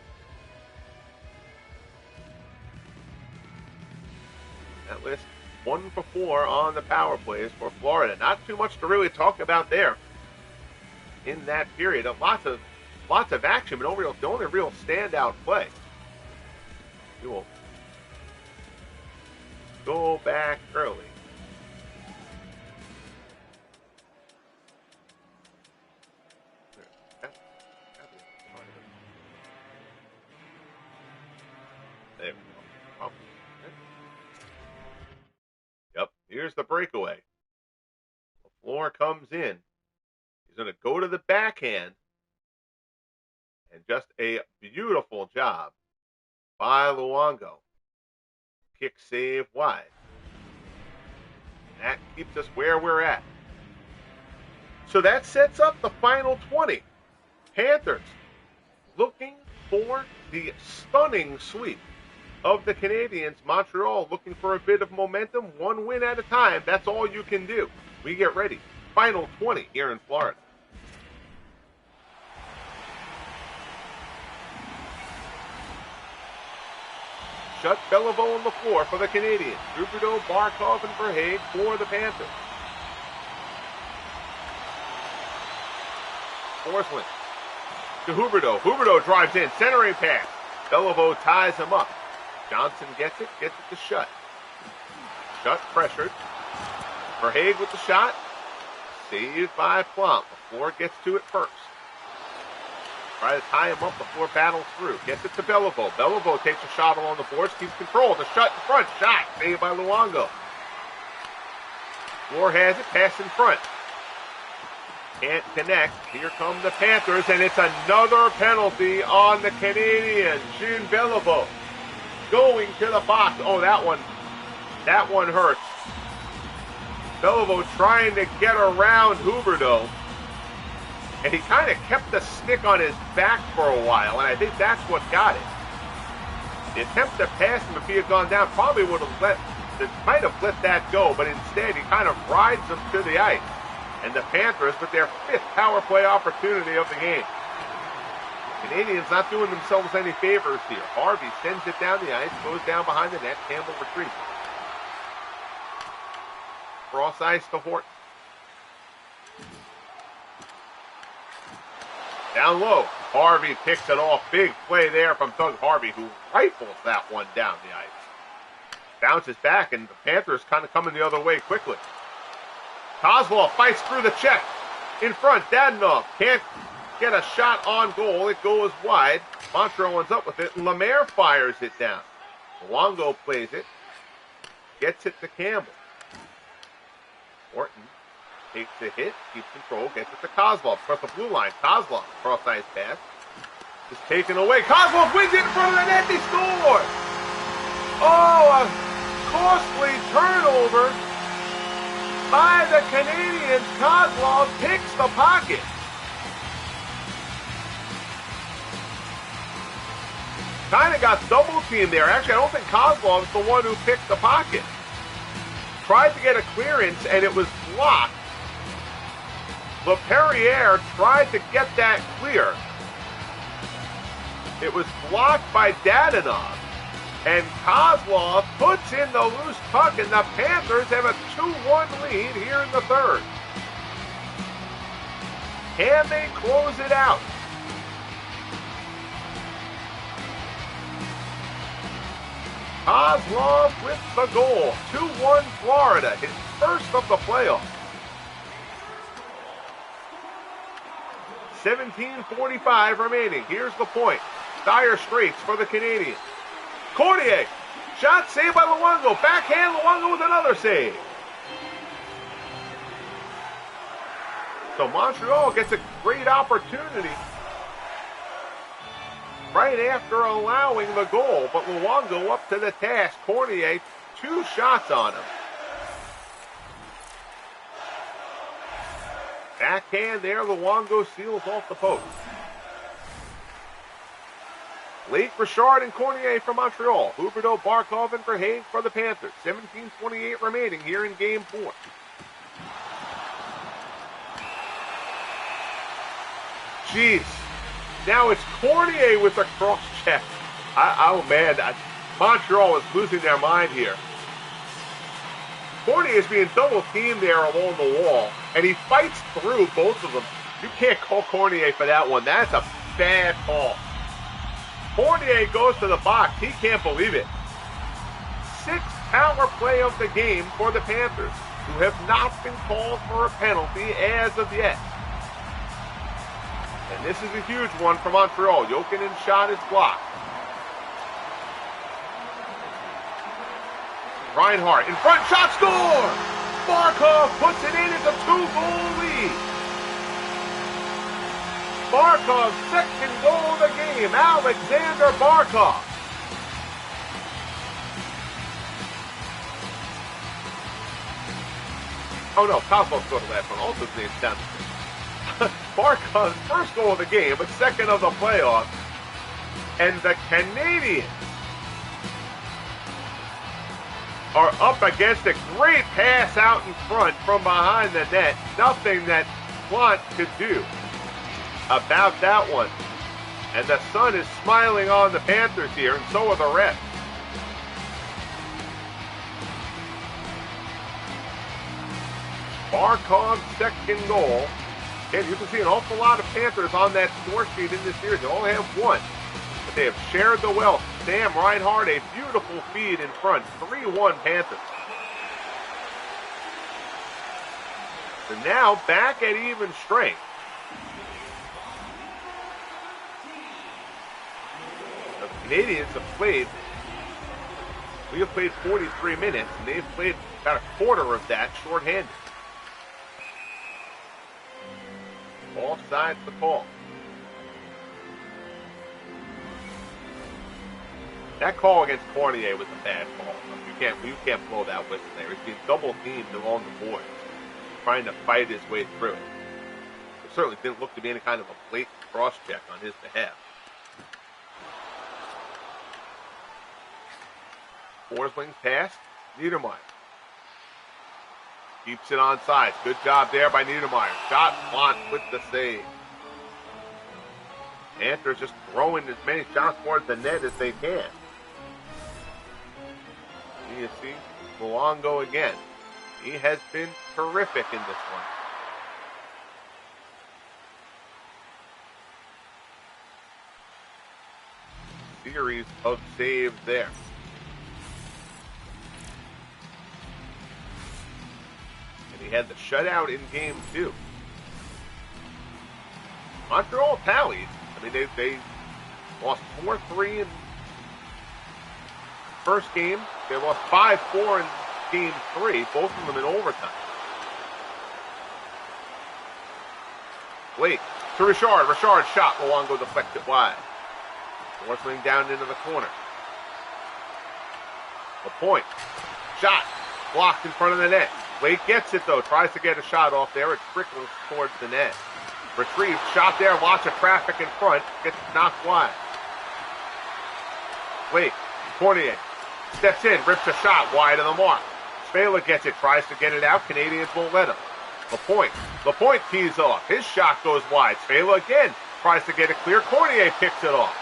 That list 1 for 4 on the power plays for Florida. Not too much to really talk about there in that period. Lots of action, but the only real standout play. We will go back early. There we go. Oh. Yep, here's the breakaway. LaFleur comes in. He's going to go to the backhand. And just a beautiful job by Luongo. Kick save wide. That keeps us where we're at. So that sets up the final 20. Panthers looking for the stunning sweep of the Canadiens. Montreal looking for a bit of momentum, one win at a time. That's all you can do. We get ready. Final 20 here in Florida. Shutt, Beliveau on the floor for the Canadiens. Huberdeau, Barkov, and Verhaeghe for the Panthers. Forsling to Huberdeau. Huberdeau drives in, centering pass. Beliveau ties him up. Johnson gets it to Shutt. Shutt pressured. Verhaeghe with the shot. Saved by Plante. LaFleur gets to it first. Try to tie him up. LaFleur battles through. Gets it to Beliveau. Beliveau takes a shot along the boards. Keeps control. The Shutt in front. Shot. Saved by Luongo. LaFleur has it. Pass in front. Can't connect. Here come the Panthers, and it's another penalty on the Canadiens. Jean Beliveau going to the box. Oh, that one hurts. Beliveau trying to get around Huberdeau, and he kind of kept the stick on his back for a while, and I think that's what got it. The attempt to pass him, if he had gone down, probably might have let that go, but instead he kind of rides him to the ice. And the Panthers with their 5th power play opportunity of the game. Canadiens not doing themselves any favors here. Harvey sends it down the ice, goes down behind the net. Campbell retrieves it. Cross ice to Horton. Down low. Harvey picks it off. Big play there from Doug Harvey, who rifles that one down the ice. Bounces back, and the Panthers kind of coming the other way quickly. Kozlov fights through the check. In front, Dadonov can't get a shot on goal. It goes wide. Montreal ends up with it. Lemaire fires it down. Luongo plays it. Gets it to Campbell. Horton takes the hit, keeps control, gets it to Kozlov. Across the blue line. Kozlov, cross-ice pass. Is taken away. Kozlov wins it in front of the net. He scores! Oh, a costly turnover by the Canadiens. Kozlov picks the pocket. Kind of got double teamed there. Actually, I don't think Kozlov's the one who picked the pocket. Tried to get a clearance, and it was blocked. LaPerriere tried to get that clear. It was blocked by Dadonov. And Kozlov puts in the loose puck, and the Panthers have a 2-1 lead here in the third. Can they close it out? Kozlov with the goal. 2-1 Florida, his first of the playoffs. 17:45 remaining. Here's the point. Dire straits for the Canadiens. Cordier, shot saved by Luongo. Backhand, Luongo with another save. So Montreal gets a great opportunity right after allowing the goal, but Luongo up to the task. Cordier, 2 shots on him. Backhand there, Luongo seals off the post. Lake, Richard, and Cordier for Montreal. Huberdeau, Barkov, and Verhaeghe for the Panthers. 17:28 remaining here in Game 4. Jeez. Now it's Cordier with a cross check. Oh, man. Montreal is losing their mind here. Cordier is being double teamed there along the wall, and he fights through both of them. You can't call Cordier for that one. That's a bad call. Cordier goes to the box. He can't believe it. 6th power play of the game for the Panthers, who have not been called for a penalty as of yet. And this is a huge one for Montreal. Jokinen's shot is blocked. Reinhart in front, shot, score! Barkov puts it in. It's a 2-goal lead. Barkov's 2nd goal of the game. Alexander Barkov. Oh no, Kozlov scored the last one. Also his name's down. Barkov's 1st goal of the game, but 2nd of the playoffs. And the Canadiens are up against a great pass out in front from behind the net. Nothing that Plante could do about that one. And the sun is smiling on the Panthers here, and so are the refs. Barkov's second goal. And you can see an awful lot of Panthers on that score sheet in this series. They all have one, but they have shared the wealth. Sam Reinhart, a beautiful feed in front. 3-1 Panthers. So now back at even strength. The Canadiens have played, we have played 43 minutes, and they've played about a quarter of that shorthanded. Offsides the call. That call against Cornier was a bad call. You can't blow that whistle there. He's being double teamed along the boards, trying to fight his way through it. It certainly didn't look to be any kind of a blatant cross check on his behalf. Forsling pass, Niedermeyer. Keeps it on sides. Good job there by Niedermeyer. Jacques Plante with the save. Panthers just throwing as many shots towards the net as they can. You see Luongo again. He has been terrific in this one. Series of saves there. He had the shutout in game 2. Montreal tallied. I mean, they lost 4-3 in first game. They lost 5-4 in game 3, both of them in overtime. Blake to Richard. Richard shot. Luongo deflected wide. Forsling down into the corner. Lapointe. Shot. Blocked in front of the net. Blake gets it, though. Tries to get a shot off there. It trickles towards the net. Retrieved. Shot there. Lots of traffic in front. Gets knocked wide. Blake. Cornier. Steps in. Rips a shot wide of the mark. Svela gets it. Tries to get it out. Canadiens won't let him. Lapointe. Lapointe tees off. His shot goes wide. Svela again. Tries to get it clear. Cornier picks it off.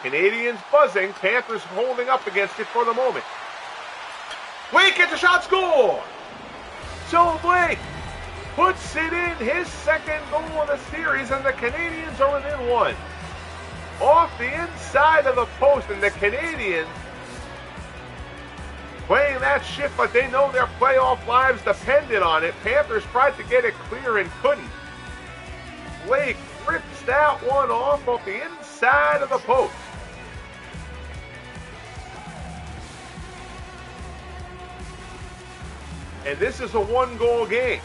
Canadiens buzzing. Panthers holding up against it for the moment. Blake gets a shot. Score! So Blake puts it in, his second goal of the series, and the Canadiens are within one. Off the inside of the post, and the Canadiens playing that shift, but they know their playoff lives depended on it. Panthers tried to get it clear and couldn't. Blake rips that one off the inside of the post. And this is a one-goal game.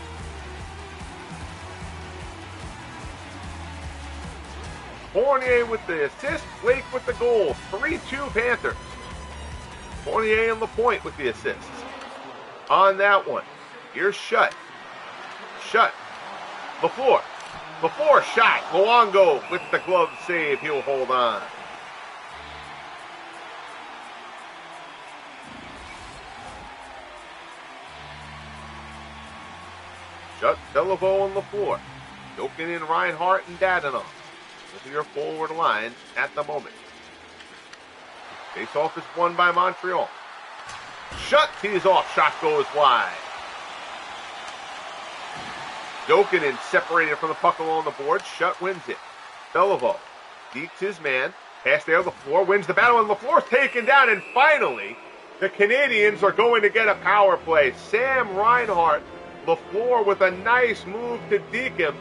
Fournier with the assist, Blake with the goal. 3-2 Panthers. Fournier and Lapointe with the assists. On that one, here's Shutt. Shutt. LaFleur. LaFleur shot. Luongo with the glove save. He'll hold on. Shutt, Beliveau, and LaFleur. Jokin and Reinhart and Dadonov. This is your forward line at the moment. Face-off is won by Montreal. Shutt tees off. Shot goes wide. Jokinen separated from the puck along the board. Shutt wins it. Beliveau deeks his man. Pass there. LaFleur wins the battle, and LaFleur's taken down. And finally, the Canadiens are going to get a power play. Sam Reinhart. LaFleur with a nice move to deke him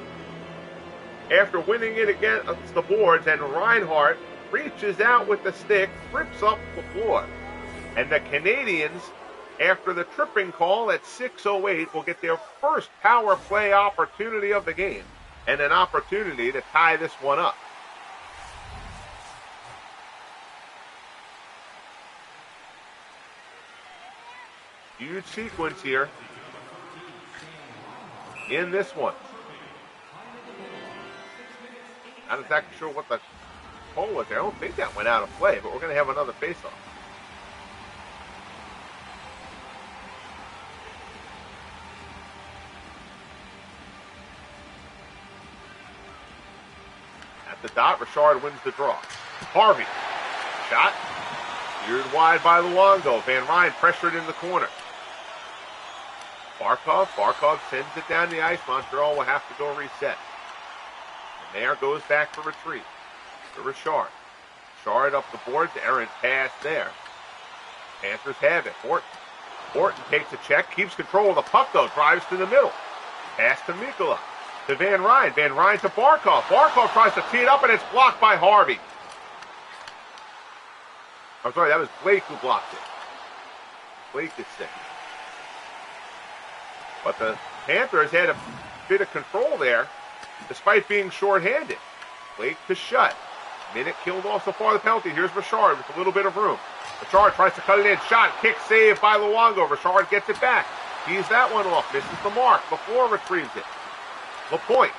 after winning it against the boards, and Reinhart reaches out with the stick, trips up LaFleur. And the Canadiens, after the tripping call at 6:08, will get their first power play opportunity of the game and an opportunity to tie this one up. Huge sequence here in this one. Not exactly sure what the call was there. I don't think that went out of play, but we're going to have another face-off. At the dot, Richard wins the draw. Harvey. Shot. Steered wide by Luongo. Van Ryn pressured in the corner. Barkov sends it down the ice. Montreal will have to go reset. And there goes back for retrieve. To Richard. Richard up the boards. Errant pass there. Panthers have it. Horton takes a check. Keeps control of the puck, though. Drives to the middle. Pass to Mikkola. To Van Ryn. Van Ryn to Barkov. Barkov tries to tee it up, and it's blocked by Harvey. I'm sorry, that was Blake who blocked it. Blake is sick. But the Panthers had a bit of control there, despite being shorthanded. Blake to Shutt. Minute killed off so far the penalty. Here's Richard with a little bit of room. Richard tries to cut it in. Shot, kick, save by Luongo. Richard gets it back. Tees that one off. Misses the mark. LaFleur retrieves it. Lapointe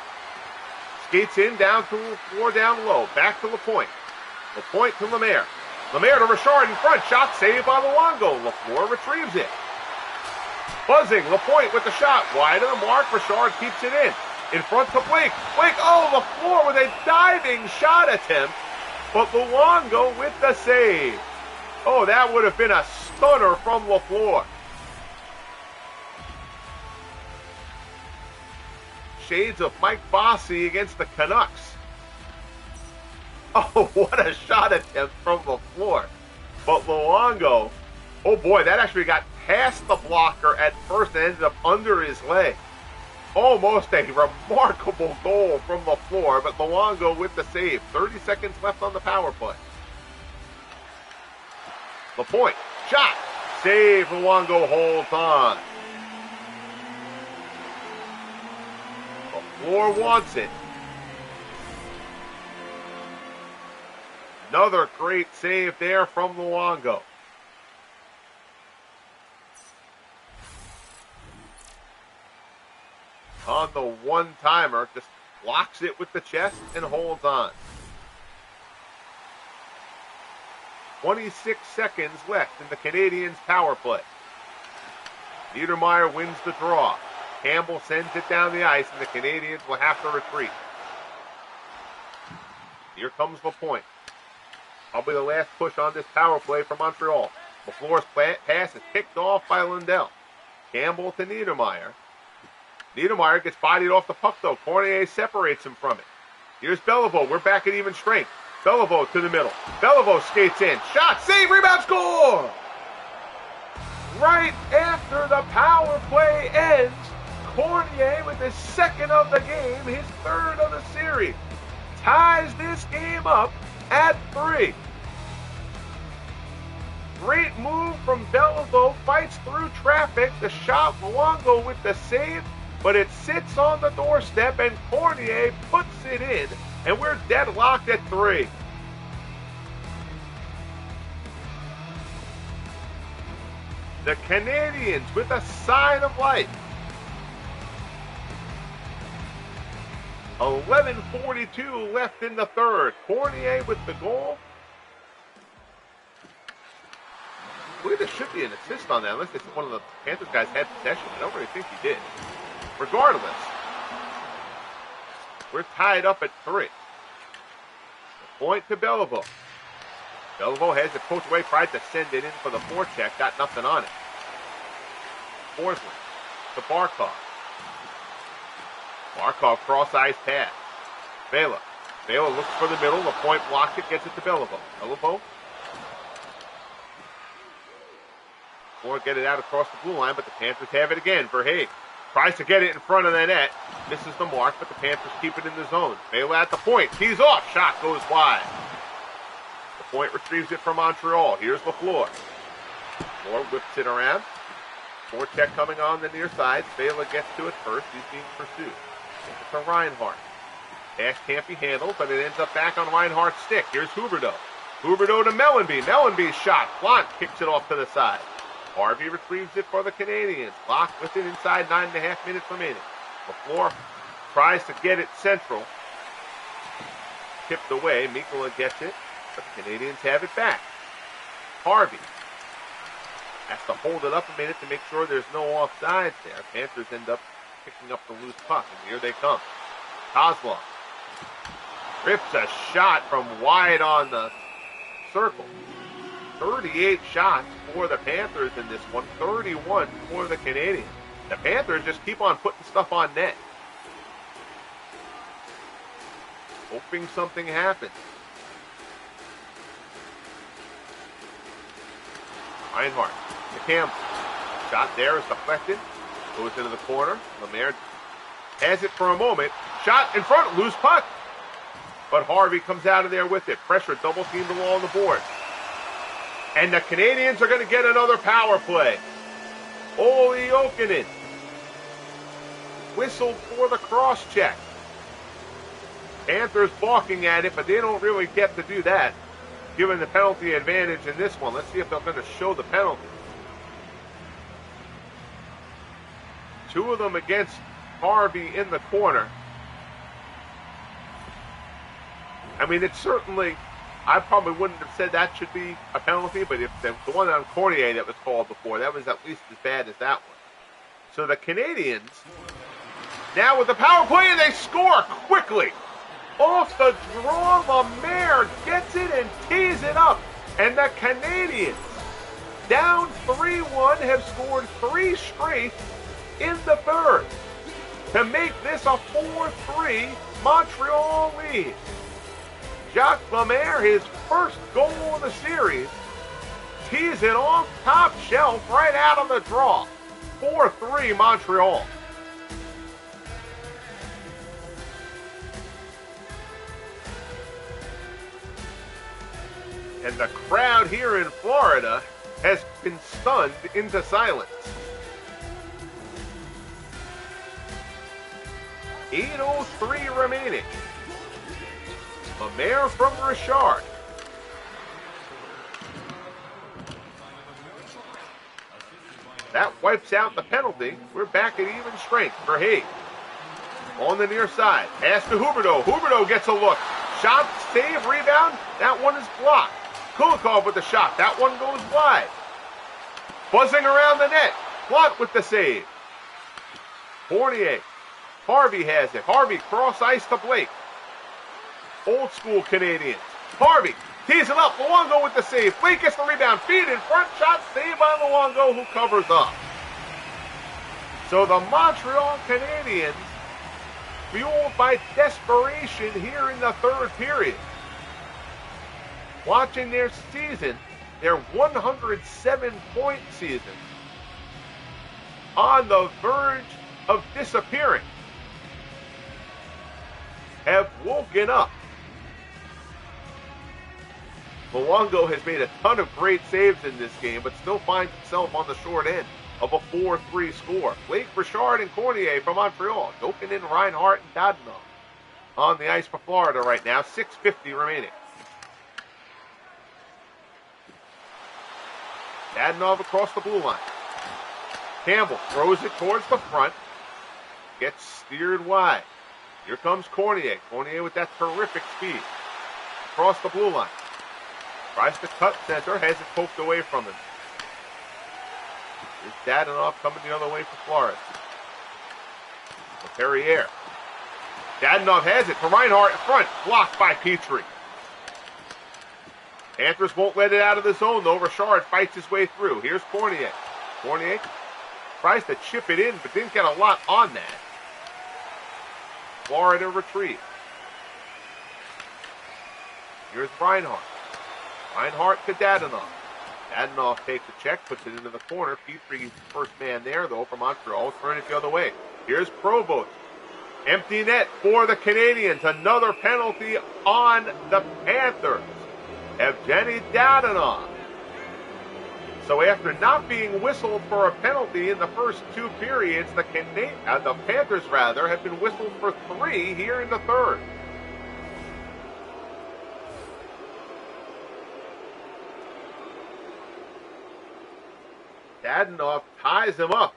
skates in, down to LaFleur down low. Back to Lapointe. Lapointe to Lemaire. Lemaire to Richard in front. Shot saved by Luongo. LaFleur retrieves it. Buzzing. Lapointe with the shot. Wide of the mark. Richard keeps it in. In front to Blake. Blake, LaFleur with a diving shot attempt. But Luongo with the save. Oh, that would have been a stunner from LaFleur. Shades of Mike Bossy against the Canucks. Oh, what a shot attempt from LaFleur. But Luongo, oh boy, that actually got past the blocker at first and ended up under his leg. Almost a remarkable goal from LaFleur, but Luongo with the save. 30 seconds left on the power play. Lapointe, shot, save, Luongo holds on. LaFleur wants it. Another great save there from Luongo. On the one-timer, just blocks it with the chest and holds on. 26 seconds left in the Canadiens' power play. Niedermeyer wins the draw. Campbell sends it down the ice, and the Canadiens will have to retreat. Here comes Lapointe. Probably the last push on this power play for Montreal. LaFleur's pass is picked off by Lundell. Campbell to Niedermeyer. Niedermeyer gets bodied off the puck, though. Cornier separates him from it. Here's Beliveau. We're back at even strength. Beliveau to the middle. Beliveau skates in. Shot, save, rebound, score! Right after the power play ends, Cornier with his second of the game, his third of the series, ties this game up at 3. Great move from Beliveau, fights through traffic. The shot, Luongo with the save, but it sits on the doorstep, and Cornier puts it in, and we're deadlocked at 3. The Canadiens with a sign of life. 11:42 left in the third. Cornier with the goal. I believe there should be an assist on that, unless it's one of the Panthers guys had possession. I don't really think he did. Regardless, we're tied up at 3. The point to Beliveau. Beliveau has it poked away, tried to send it in for the forecheck, got nothing on it. Forsland to Barkov. Barkov cross-ice pass. Vela looks for the middle. Lapointe blocks it, gets it to Beliveau. Beliveau. Or get it out across the blue line, but the Panthers have it again. Verhaeghe tries to get it in front of the net. Misses the mark, but the Panthers keep it in the zone. Vela at the point. Tees off. Shot goes wide. Lapointe retrieves it from Montreal. Here's LaFleur. LaFleur whips it around. Forecheck coming on the near side. Vela gets to it first. He's being pursued. It's a Reinhart. Pass can't be handled, but it ends up back on Reinhart's stick. Here's Huberdeau. Huberdeau to Mellanby. Mellanby's shot. Plante kicks it off to the side. Harvey retrieves it for the Canadiens. Locked with it inside 9.5 minutes remaining. LaFleur tries to get it central. Tipped away. Mikkola gets it, but the Canadiens have it back. Harvey has to hold it up a minute to make sure there's no offsides there. Panthers end up picking up the loose puck, and here they come. Kozlov Trips a shot from wide on the circle. 38 shots for the Panthers in this one, 31 for the Canadiens. The Panthers just keep on putting stuff on net. Hoping something happens. Reinhart to Campbell. Shot there is deflected. Goes into the corner. Lemaire has it for a moment. Shot in front. Loose puck. But Harvey comes out of there with it. Pressure double teamed along the board. And the Canadiens are going to get another power play. Olli Jokinen whistled for the cross check. Panthers balking at it, but they don't really get to do that, given the penalty advantage in this one. Let's see if they're going to show the penalty. Two of them against Harvey in the corner. I mean, it's certainly, I probably wouldn't have said that should be a penalty, but if the one on Cornier that was called before, that was at least as bad as that one. So the Canadiens, now with the power play, and they score quickly. Off the draw, Lemaire gets it and tees it up. And the Canadiens, down 3-1, have scored 3 straight in the third to make this a 4-3 Montreal lead. Jacques Lemaire, his first goal of the series, tees it off top shelf right out of the draw. 4-3 Montreal. And the crowd here in Florida has been stunned into silence. 8:03 remaining. Lemaire from Richard. That wipes out the penalty. We're back at even strength for Hague. On the near side. Pass to Huberdeau. Huberdeau gets a look. Shot, save, rebound. That one is blocked. Kulikov with the shot. That one goes wide. Buzzing around the net. Plante with the save. Fournier. Harvey has it. Harvey cross ice to Blake. Old school Canadiens. Harvey tees it up. Luongo with the save. Blake gets the rebound. Feed in front. Shot saved by Luongo, who covers up. So the Montreal Canadiens, fueled by desperation here in the third period, watching their season, their 107-point season, on the verge of disappearing, have woken up. Luongo has made a ton of great saves in this game, but still finds himself on the short end of a 4-3 score. Blake, Richard, and Cornier from Montreal. Jokinen, Reinhart, and Dadonov on the ice for Florida right now. 6:50 remaining. Dadonov across the blue line. Campbell throws it towards the front. Gets steered wide. Here comes Cornier. Cornier with that terrific speed. Across the blue line. Tries to cut center. Has it poked away from him. Here's Dadonov coming the other way for Florida. Perrier. Dadonov has it for Reinhart in front. Blocked by Petrie. Panthers won't let it out of the zone, though. Richard fights his way through. Here's Cornier. Cornier tries to chip it in, but didn't get a lot on that. Florida retrieve. Here's Reinhart. Reinhart to Dadonov. Dadonov takes a check, puts it into the corner. Petrie, first man there, though, for Montreal. Turn it the other way. Here's Provost. Empty net for the Canadiens. Another penalty on the Panthers. Evgeny Dadonov. So after not being whistled for a penalty in the first 2 periods, the Panthers have been whistled for 3 here in the third. Dadonov ties him up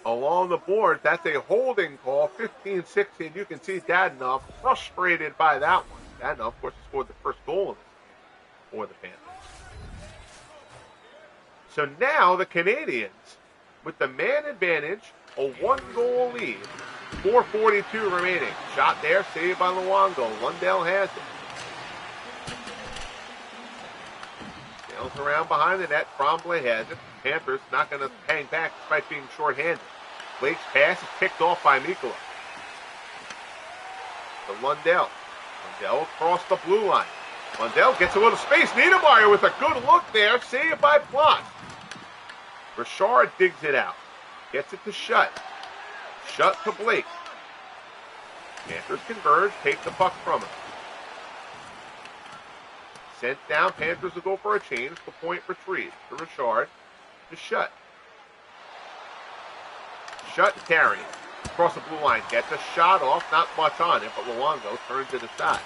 along the board. That's a holding call, 15-16. You can see Dadonov frustrated by that one. Dadonov, of course, scored the first goal of this game for the Panthers. So now the Canadiens, with the man advantage, a 1-goal lead, 4:42 remaining. Shot there, saved by Luongo. Lundell has it. Sails around behind the net. Tremblay has it. Panthers not going to hang back despite being shorthanded. Blake's pass is picked off by Mikkola. To Lundell. Lundell across the blue line. Lundell gets a little space. Niedermayer with a good look there. Saved by Plante. Richard digs it out. Gets it to Shutt. Shutt to Blake. Panthers converge. Take the puck from him. Sent down. Panthers will go for a change. The point retrieved. To Richard. To Shutt. Shutt carrying. Across the blue line. Gets a shot off. Not much on it, but Luongo turns to the side.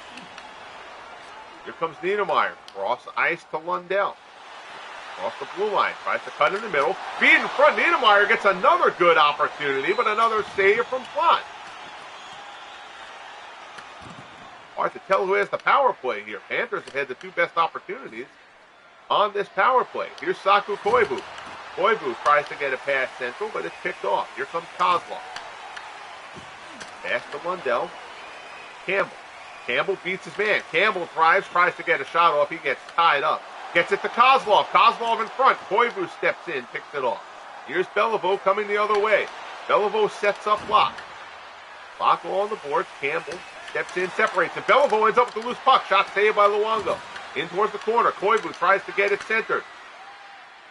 Here comes Niedermayer. Cross ice to Lundell. Across the blue line. Tries to cut in the middle. Feed in front. Niedermayer gets another good opportunity, but another save from Plante. Hard to tell who has the power play here. Panthers have had the two best opportunities on this power play. Here's Saku Koivu. Koivu tries to get a pass central, but it's picked off. Here comes Kozlov. Pass to Lundell. Campbell. Campbell beats his man. Campbell drives, tries to get a shot off. He gets tied up. Gets it to Kozlov. Kozlov in front. Koivu steps in, picks it off. Here's Beliveau coming the other way. Beliveau sets up Locke. Locke along the boards. Campbell steps in, separates him. Beliveau ends up with the loose puck. Shot saved by Luongo. In towards the corner. Koivu tries to get it centered.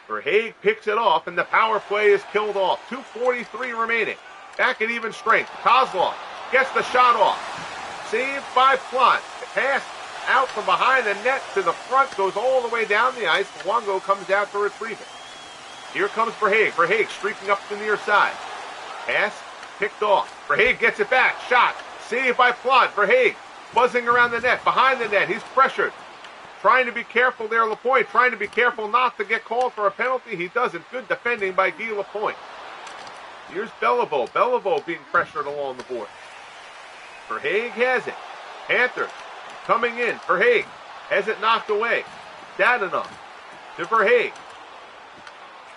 Verhaeghe picks it off, and the power play is killed off. 2:43 remaining. Back at even strength. Kozlov gets the shot off. Saved by Plante. Pass out from behind the net to the front, goes all the way down the ice. Luongo comes out to retrieve it. Here comes Verhaeghe. Verhaeghe streaking up the near side. Pass picked off. Verhaeghe gets it back. Shot. Saved by Plante. Verhaeghe buzzing around the net. Behind the net. He's pressured. Trying to be careful there, Lapointe. Trying to be careful not to get called for a penalty. He doesn't. Good defending by Guy Lapointe. Here's Beliveau. Beliveau being pressured along the board. Verhaeghe has it. Panthers coming in. Verhaeghe has it knocked away. Dadonov to Verhaeghe.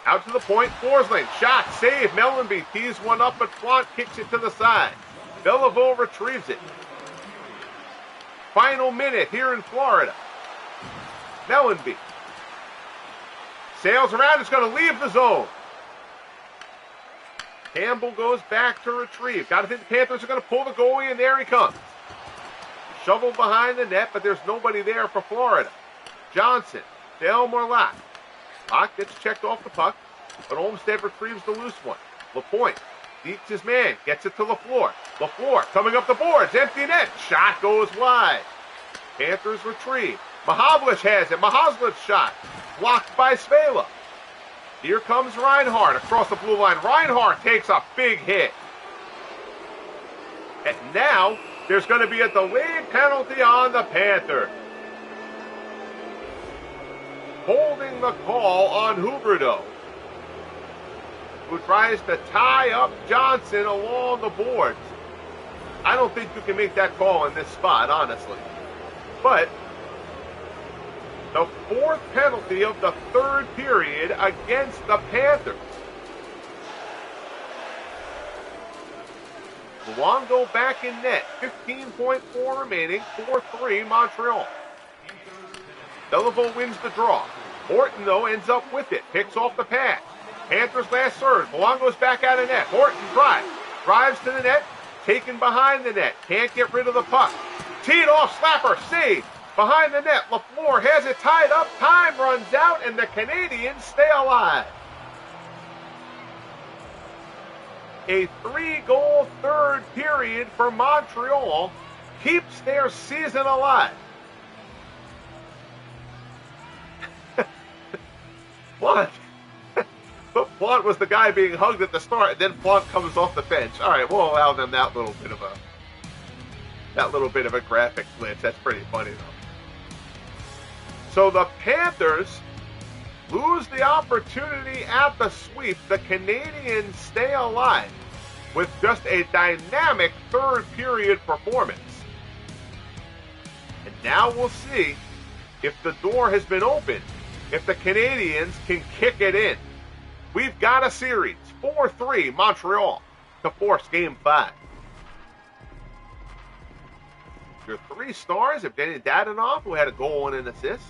Out to the point. Forsling. Shot. Save. Mellenby tees one up, but Plante kicks it to the side. Beliveau retrieves it. Final minute here in Florida. Mellenby sails around. It's going to leave the zone. Campbell goes back to retrieve. Got to think the Panthers are going to pull the goalie, and there he comes. Shoveled behind the net, but there's nobody there for Florida. Johnson, to Elmer Locke. Locke gets checked off the puck, but Olmstead retrieves the loose one. Lapointe beats his man, gets it to LaFleur. LaFleur coming up the boards, empty net. Shot goes wide. Panthers retrieve. Mahavlich has it. Mahavlich's shot blocked by Svela. Here comes Reinhardt across the blue line. Reinhardt takes a big hit. And now there's going to be a delayed penalty on the Panthers. Holding the call on Huberdeau, who tries to tie up Johnson along the boards. I don't think you can make that call in this spot, honestly. But the fourth penalty of the third period against the Panthers. Luongo back in net. 15.4 remaining. 4-3 Montreal. Beliveau wins the draw. Horton, though, ends up with it. Picks off the pass. Panthers last surge. Luongo's back out of net. Horton drives. Drives to the net. Taken behind the net. Can't get rid of the puck. Teed off. Slapper. Saved. Behind the net, LaFleur has it tied up. Time runs out, and the Canadiens stay alive. A 3-goal third period for Montreal keeps their season alive. Plante. But Plante was the guy being hugged at the start, and then Plante comes off the bench. All right, we'll allow them that little bit of a graphic glitch. That's pretty funny, though. So the Panthers lose the opportunity at the sweep. The Canadiens stay alive with just a dynamic third period performance. And now we'll see if the door has been opened, if the Canadiens can kick it in. We've got a series, 4-3 Montreal to force Game 5. Your 3 stars of Denny Dadonov, who had a goal and an assist,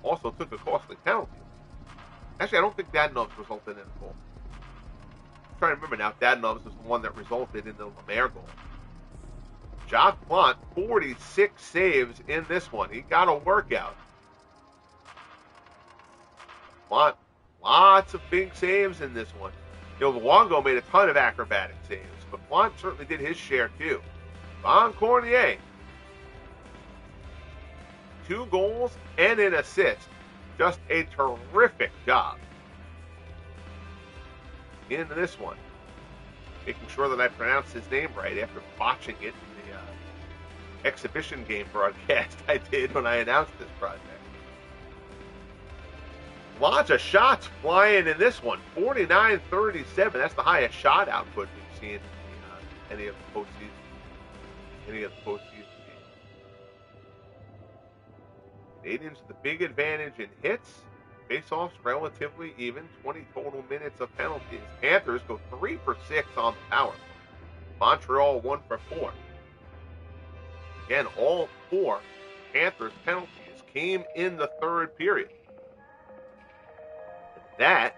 also took a costly penalty. Actually, I don't think Dadonov's resulted in a goal. I'm trying to remember now if Dadonov's was the one that resulted in the Lemaire goal. Jacques Plante, 46 saves in this one. He got a workout. Plante, lots of big saves in this one. Luongo made a ton of acrobatic saves, but Plante certainly did his share too. Von Cornier, 2 goals and an assist. Just a terrific job in this one. Making sure that I pronounced his name right after botching it in the exhibition game broadcast I did when I announced this project. Lots of shots flying in this one. 49-37. That's the highest shot output we've seen in any of the postseason. Canadiens with the big advantage in hits. Face-offs relatively even. 20 total minutes of penalties. Panthers go 3 for 6 on the power. Montreal 1 for 4. Again, all 4 Panthers penalties came in the third period. That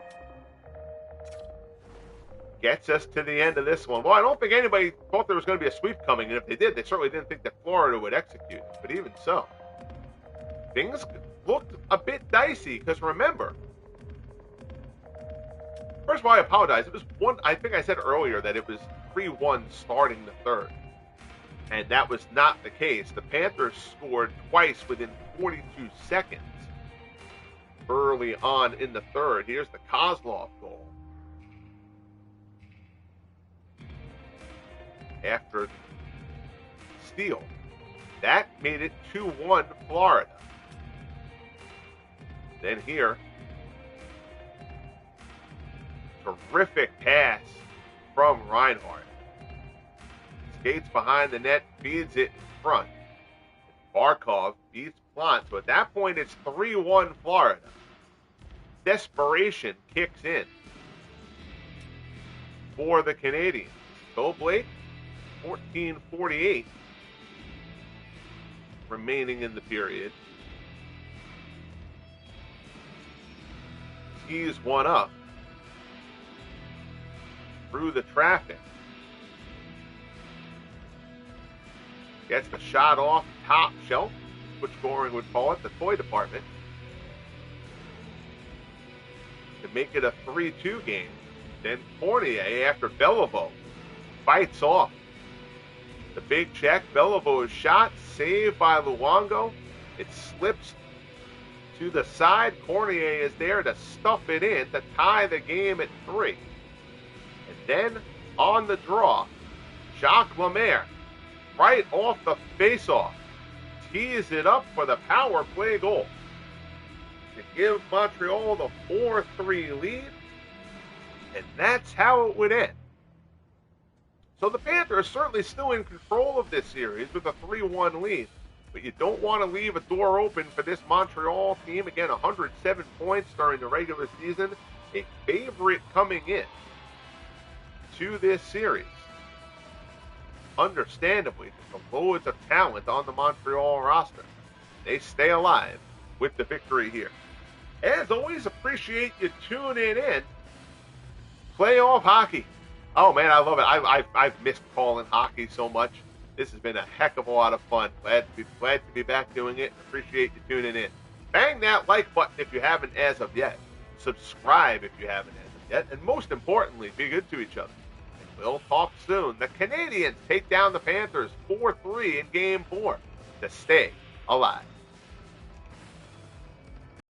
gets us to the end of this one. Well, I don't think anybody thought there was going to be a sweep coming, and if they did, they certainly didn't think that Florida would execute. But even so, things looked a bit dicey, because remember, first of all, I apologize. It was I think I said earlier that it was 3-1 starting the third, and that was not the case. The Panthers scored twice within 42 seconds early on in the third. Here's the Kozlov goal. After steal. That made it 2-1 Florida. Then here, terrific pass from Reinhart. Skates behind the net, feeds it in front. Barkov beats Plante. So at that point, it's 3-1 Florida. Desperation kicks in for the Canadiens. Go Blake, 14:48 remaining in the period. He's one up through the traffic. Gets the shot off top shelf, which Goring would call it, the toy department, to make it a 3-2 game. Then Cornier, after Beliveau, fights off the big check. Beliveau's shot, saved by Luongo. It slips to the side. Cornier is there to stuff it in to tie the game at 3. And then on the draw, Jacques Lemaire, right off the face-off, tees it up for the power play goal to give Montreal the 4-3 lead, and that's how it would end. So the Panthers are certainly still in control of this series with a 3-1 lead, but you don't want to leave a door open for this Montreal team. Again, 107 points during the regular season, a favorite coming in to this series. Understandably, there's loads of talent on the Montreal roster. They stay alive with the victory here. As always, appreciate you tuning in. Playoff hockey. Oh man, I love it. I've missed calling hockey so much. This has been a heck of a lot of fun. Glad to be back doing it. Appreciate you tuning in. Bang that like button if you haven't as of yet. Subscribe if you haven't as of yet. And most importantly, be good to each other. And we'll talk soon. The Canadiens take down the Panthers 4-3 in Game 4 to stay alive.